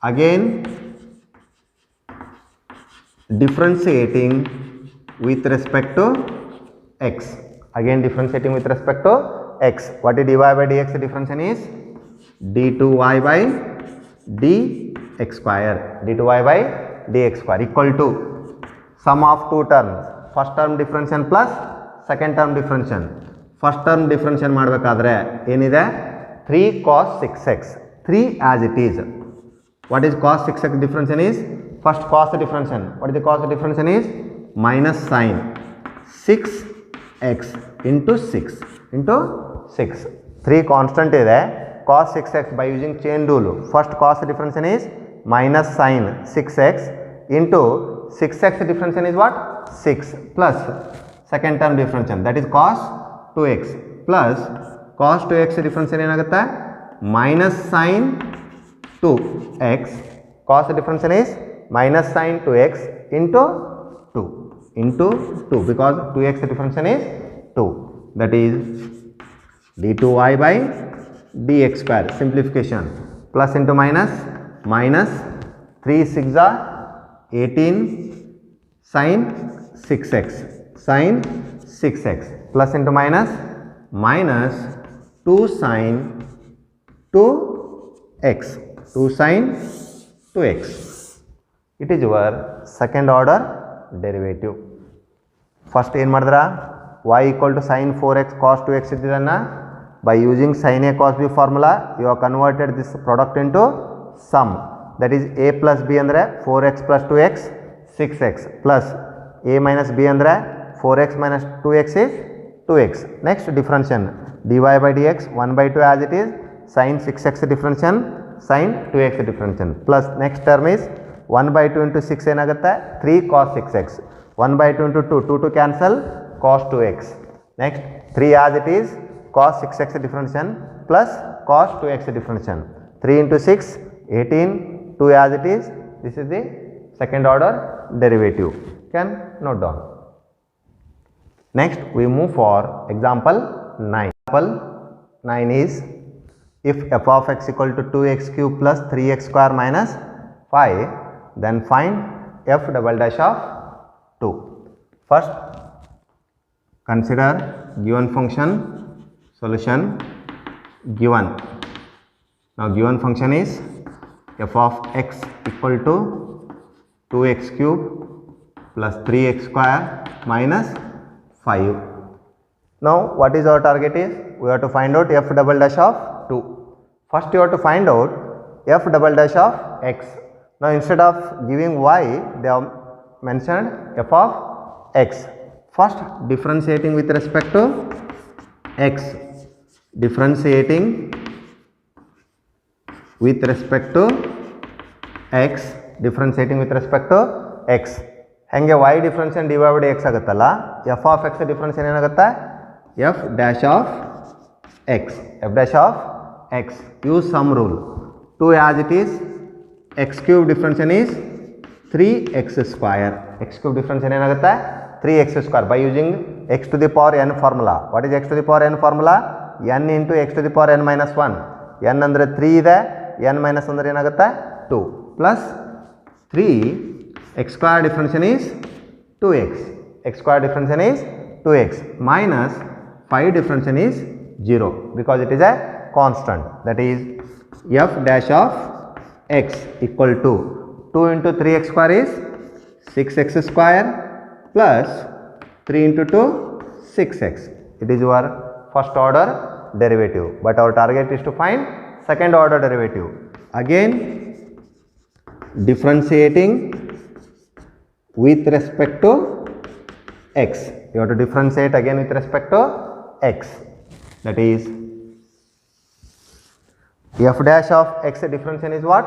Again differentiating with respect to x, again differentiating with respect to x. What is dy by dx differentiation is d2y by dx square, d2y by dx square equal to sum of two terms, first term differentiation plus second term differentiation. First term differentiation ಮಾಡಬೇಕಾದ್ರೆ ಏನಿದೆ 3 cos 6x, 3 as it is. What is cos 6x differentiation is first cos differentiation. What is the cos differentiation is minus sin 6x into 6 into 6. 3 constant ಇದೆ, cos 6x by using chain rule, first cos differentiation is minus sin 6x into 6x differentiation is what 6 plus second term differentiation that is cos 2x plus cos 2x differentiation ಏನಾಗುತ್ತೆ minus sin 2x, cos differentiation is minus sin 2x into 2 because 2x differentiation is 2, that is d2y by dx square, simplification, plus into minus, minus 3 6 are 18 sin 6x, sin 6x plus into minus, minus 2 sin 2x, 2 sin 2x. It is your second order derivative. First ಏನು ಮಾಡಿದ್ರ y equal to sin 4x cos 2x ಇದನ್ನ by using sin a cos b formula you have converted this product into sum, that is a plus b ಅಂದರೆ 4x plus 2x 6x plus a minus b ಅಂದರೆ 4x minus 2x is 2x. Next differentiation dy by dx 1 by 2 as it is, sin 6x differentiation, sin 2x differentiation plus next term is 1 by 2 into 6 ಏನಾಗುತ್ತೆ 3 cos 6x, 1 by 2 into 2, 2 to cancel, cos 2x. Next 3 as it is, cos 6x differentiation plus cos 2x differentiation, 3 into 6 18, 2 as it is, this is the second order derivative, can note down. Next we move for example 9. Example 9 is if f of x equal to 2x cube plus 3x square minus 5, then find f double dash of 2. First consider given function, solution given. Now given function is f of x equal to 2x cube plus 3x square minus 5. Now what is our target is, we have to find out f double dash of 2. First you have to find out f double dash of x. Now instead of giving y, they have mentioned f of x. First differentiating with respect to x, differentiating with respect to x, differentiating with respect to x, ಹೆಂಗೆ y difference ಏನು dy by dx ಆಗುತ್ತಲ್ಲ f of x difference ಏನೇನಾಗುತ್ತೆ f dash of x f dash of x use sum rule 2 as it is x cube difference ಏನ್ is 3x square x cube difference ಏನೇನಾಗುತ್ತೆ 3x square by using x to the power n formula. What is x to the power n formula? n into x to the power n minus 1 n ಅಂದರೆ 3 ಇದೆ n minus ಅಂದರೆ ಏನಾಗುತ್ತೆ 2 plus 3 x square differentiation is 2x x square differentiation is 2x minus 5 differentiation is 0 because it is a constant, that is f dash of x equal to 2 into 3x square is 6x square plus 3 into 2 6x. It is your first order derivative, but our target is to find second order derivative. Again differentiating with respect to x, you have to differentiate again with respect to x, that is f dash of x differentiation is what?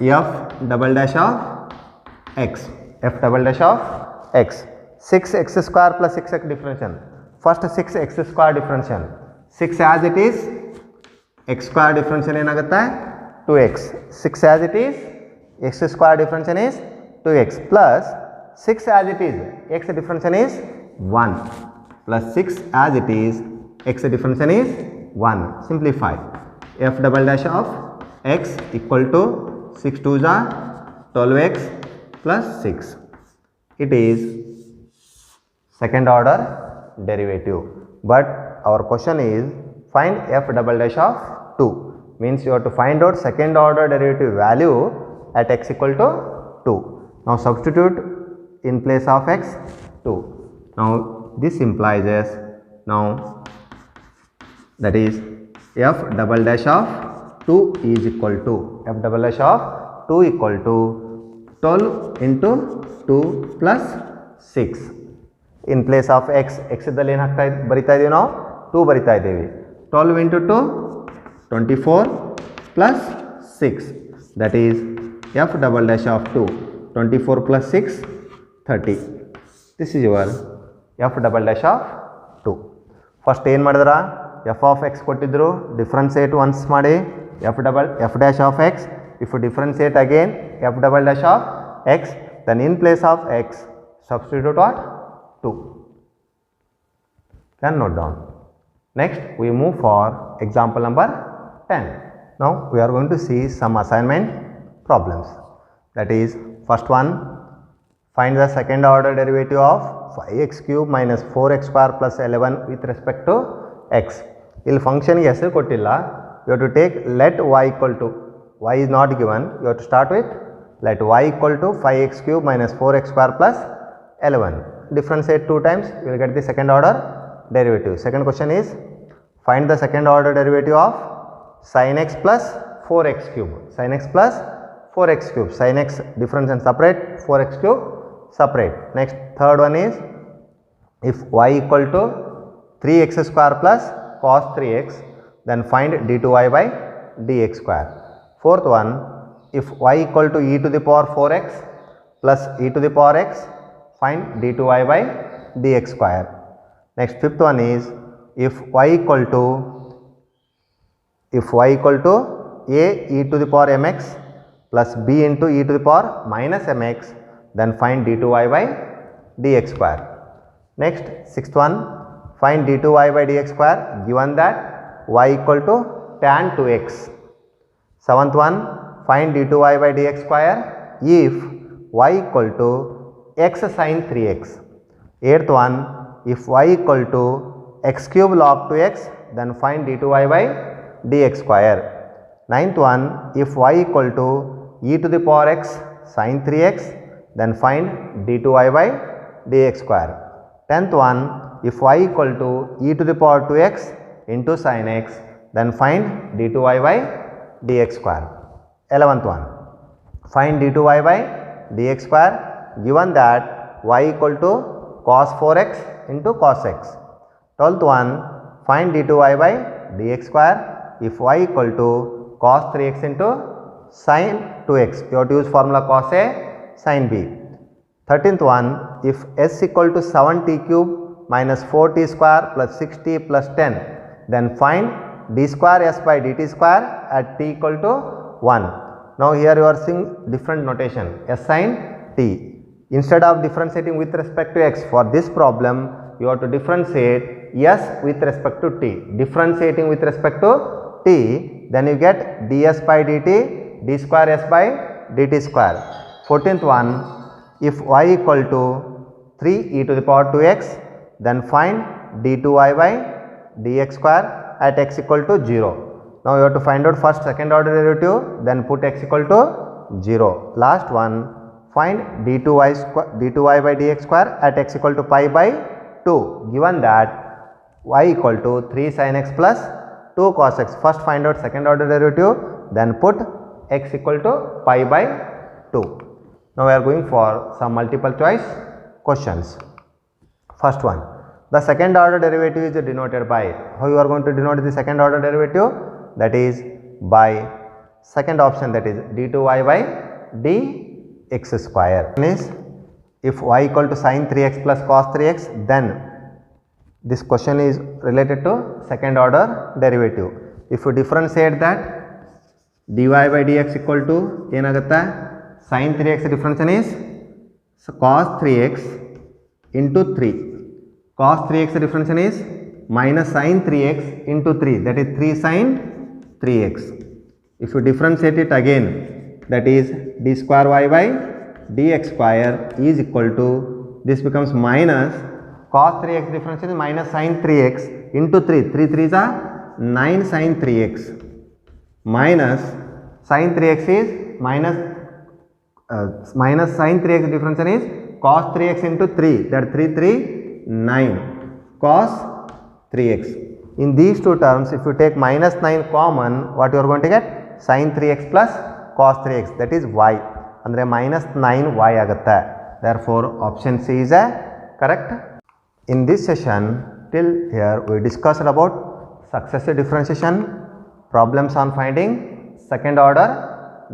F double dash of x, f double dash of x, 6x square plus 6x differentiation. First 6x square differentiation, 6 as it is x square differentiation ಏನಾಗುತ್ತೆ 2x, 6 as it is x square differentiation is 2x plus 6 as it is x differentiation is 1 plus 6 as it is x differentiation is 1. Simplify, f double dash of x equal to 6 2s are 12x plus 6. It is second order derivative, but our question is find f double dash of 2, means you have to find out second order derivative value at x equal to 2. Now substitute in place of x 2. Now this implies as, now that is f double dash of 2 is equal to, f double dash of 2 equal to 12 into 2 plus 6. In place of x, x ಇದ್ದಲ್ಲಿ ಏನು ಹಾಕ್ತಾ ಬರಿತಾ ಇದೀವಿ ನಾವು 2 ಬರಿತಾ ಇದ್ದೀವಿ. 12 into 2 24 plus 6, that is f double dash of 2, 24 plus 6 30. This is your f double dash of 2. First ಏನು ಮಾಡಿದ್ರ f of x ಕೊಟ್ಟಿದ್ರು, differentiate once ಮಾಡಿ f dash of x, if you differentiate again f double dash of x, then in place of x substitute what 2. Can note down. Next we move for example number 10. Now we are going to see some assignment problems, that is first one, find the second order derivative of 5x cube minus 4x square plus 11 with respect to x. ಇಲ್ಲಿ ಫಂಕ್ಷನ್ಗೆ ಹೆಸರು ಕೊಟ್ಟಿಲ್ಲ, you have to take let y equal to, y is not given, you have to start with let y equal to 5x cube minus 4x square plus 11. Differentiate 2 times, you will get the second order derivative. Second question is find the second order derivative of sin x plus 4x cube, sin x plus 4x cube, sin x difference and separate, 4x cube separate. Next third one is if y equal to 3x square plus cos 3x, then find d2y by dx square. Fourth one, if y equal to e to the power 4x plus e to the power x, find d2y by dx square. Next fifth one is if y equal to a e to the power mx plus b into e to the power minus mx, then find d2y by dx square. Next sixth one, find d2y by dx square given that y equal to tan 2x. Seventh one, find d2y by dx square if y equal to x sin 3x. Eighth one, if y equal to x cube log 2x, then find d2y by dx square. Ninth one, if y equal to e to the power x sin 3x, then find d2y by dx square. Tenth one, if y equal to e to the power 2x into sin x, then find d2y by dx square. 11th one, find d2y by dx square given that y equal to cos 4x into cos x. 12th one, find d2y by dx square if y equal to cos 3x into sin 2x. You have to use formula cos A sin B. 13th one, if s equal to 7t cube minus 4t square plus 6t plus 10, then find d square s by dt square at t equal to 1. Now here you are seeing different notation, s sin t. Instead of differentiating with respect to x, for this problem you have to differentiate s with respect to t. Differentiating with respect to t, then you get ds by dt, d square s by dt square. 14th one, if y equal to 3 e to the power 2x, then find d2y by dx square at x equal to 0. Now you have to find out first second order derivative, then put x equal to 0. Last one, find d2y by dx square at x equal to pi by 2, given that y equal to 3 sin x plus 2 cos x. First find out second order derivative, then put x equal to pi by 2. Now we are going for some multiple choice questions. First one, the second order derivative is denoted by, how you are going to denote the second order derivative? That is by second option, that is d2y by dx square. Is if y equal to sin 3x plus cos 3x, then this question is related to second order derivative. If you differentiate that, dy by dx equal to ಏನಾಗುತ್ತೆ, sin 3x difference is cos 3x into 3. Cos 3x difference is minus sin 3x into 3, that is 3 sin 3x. If you differentiate it again, that is d square y by dx square is equal to, this becomes minus cos 3x difference is minus sin 3x into 3, 3 3s are 9 sin 3x, minus sin 3x is minus sin 3x difference is cos 3x into 3, that 3 3 9 cos 3x. In these two terms, if you take minus 9 common, what you are going to get? Sin 3x plus cos 3x, that is y, andre minus 9y agutte. Therefore option C is a correct. In this session till here we discussed about successive differentiation, problems on finding second order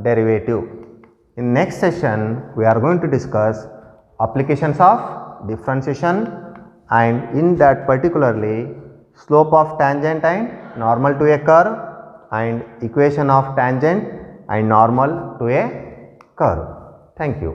derivative. In next session we are going to discuss applications of differentiation, and in that particularly slope of tangent and normal to a curve, and equation of tangent and normal to a curve. Thank you.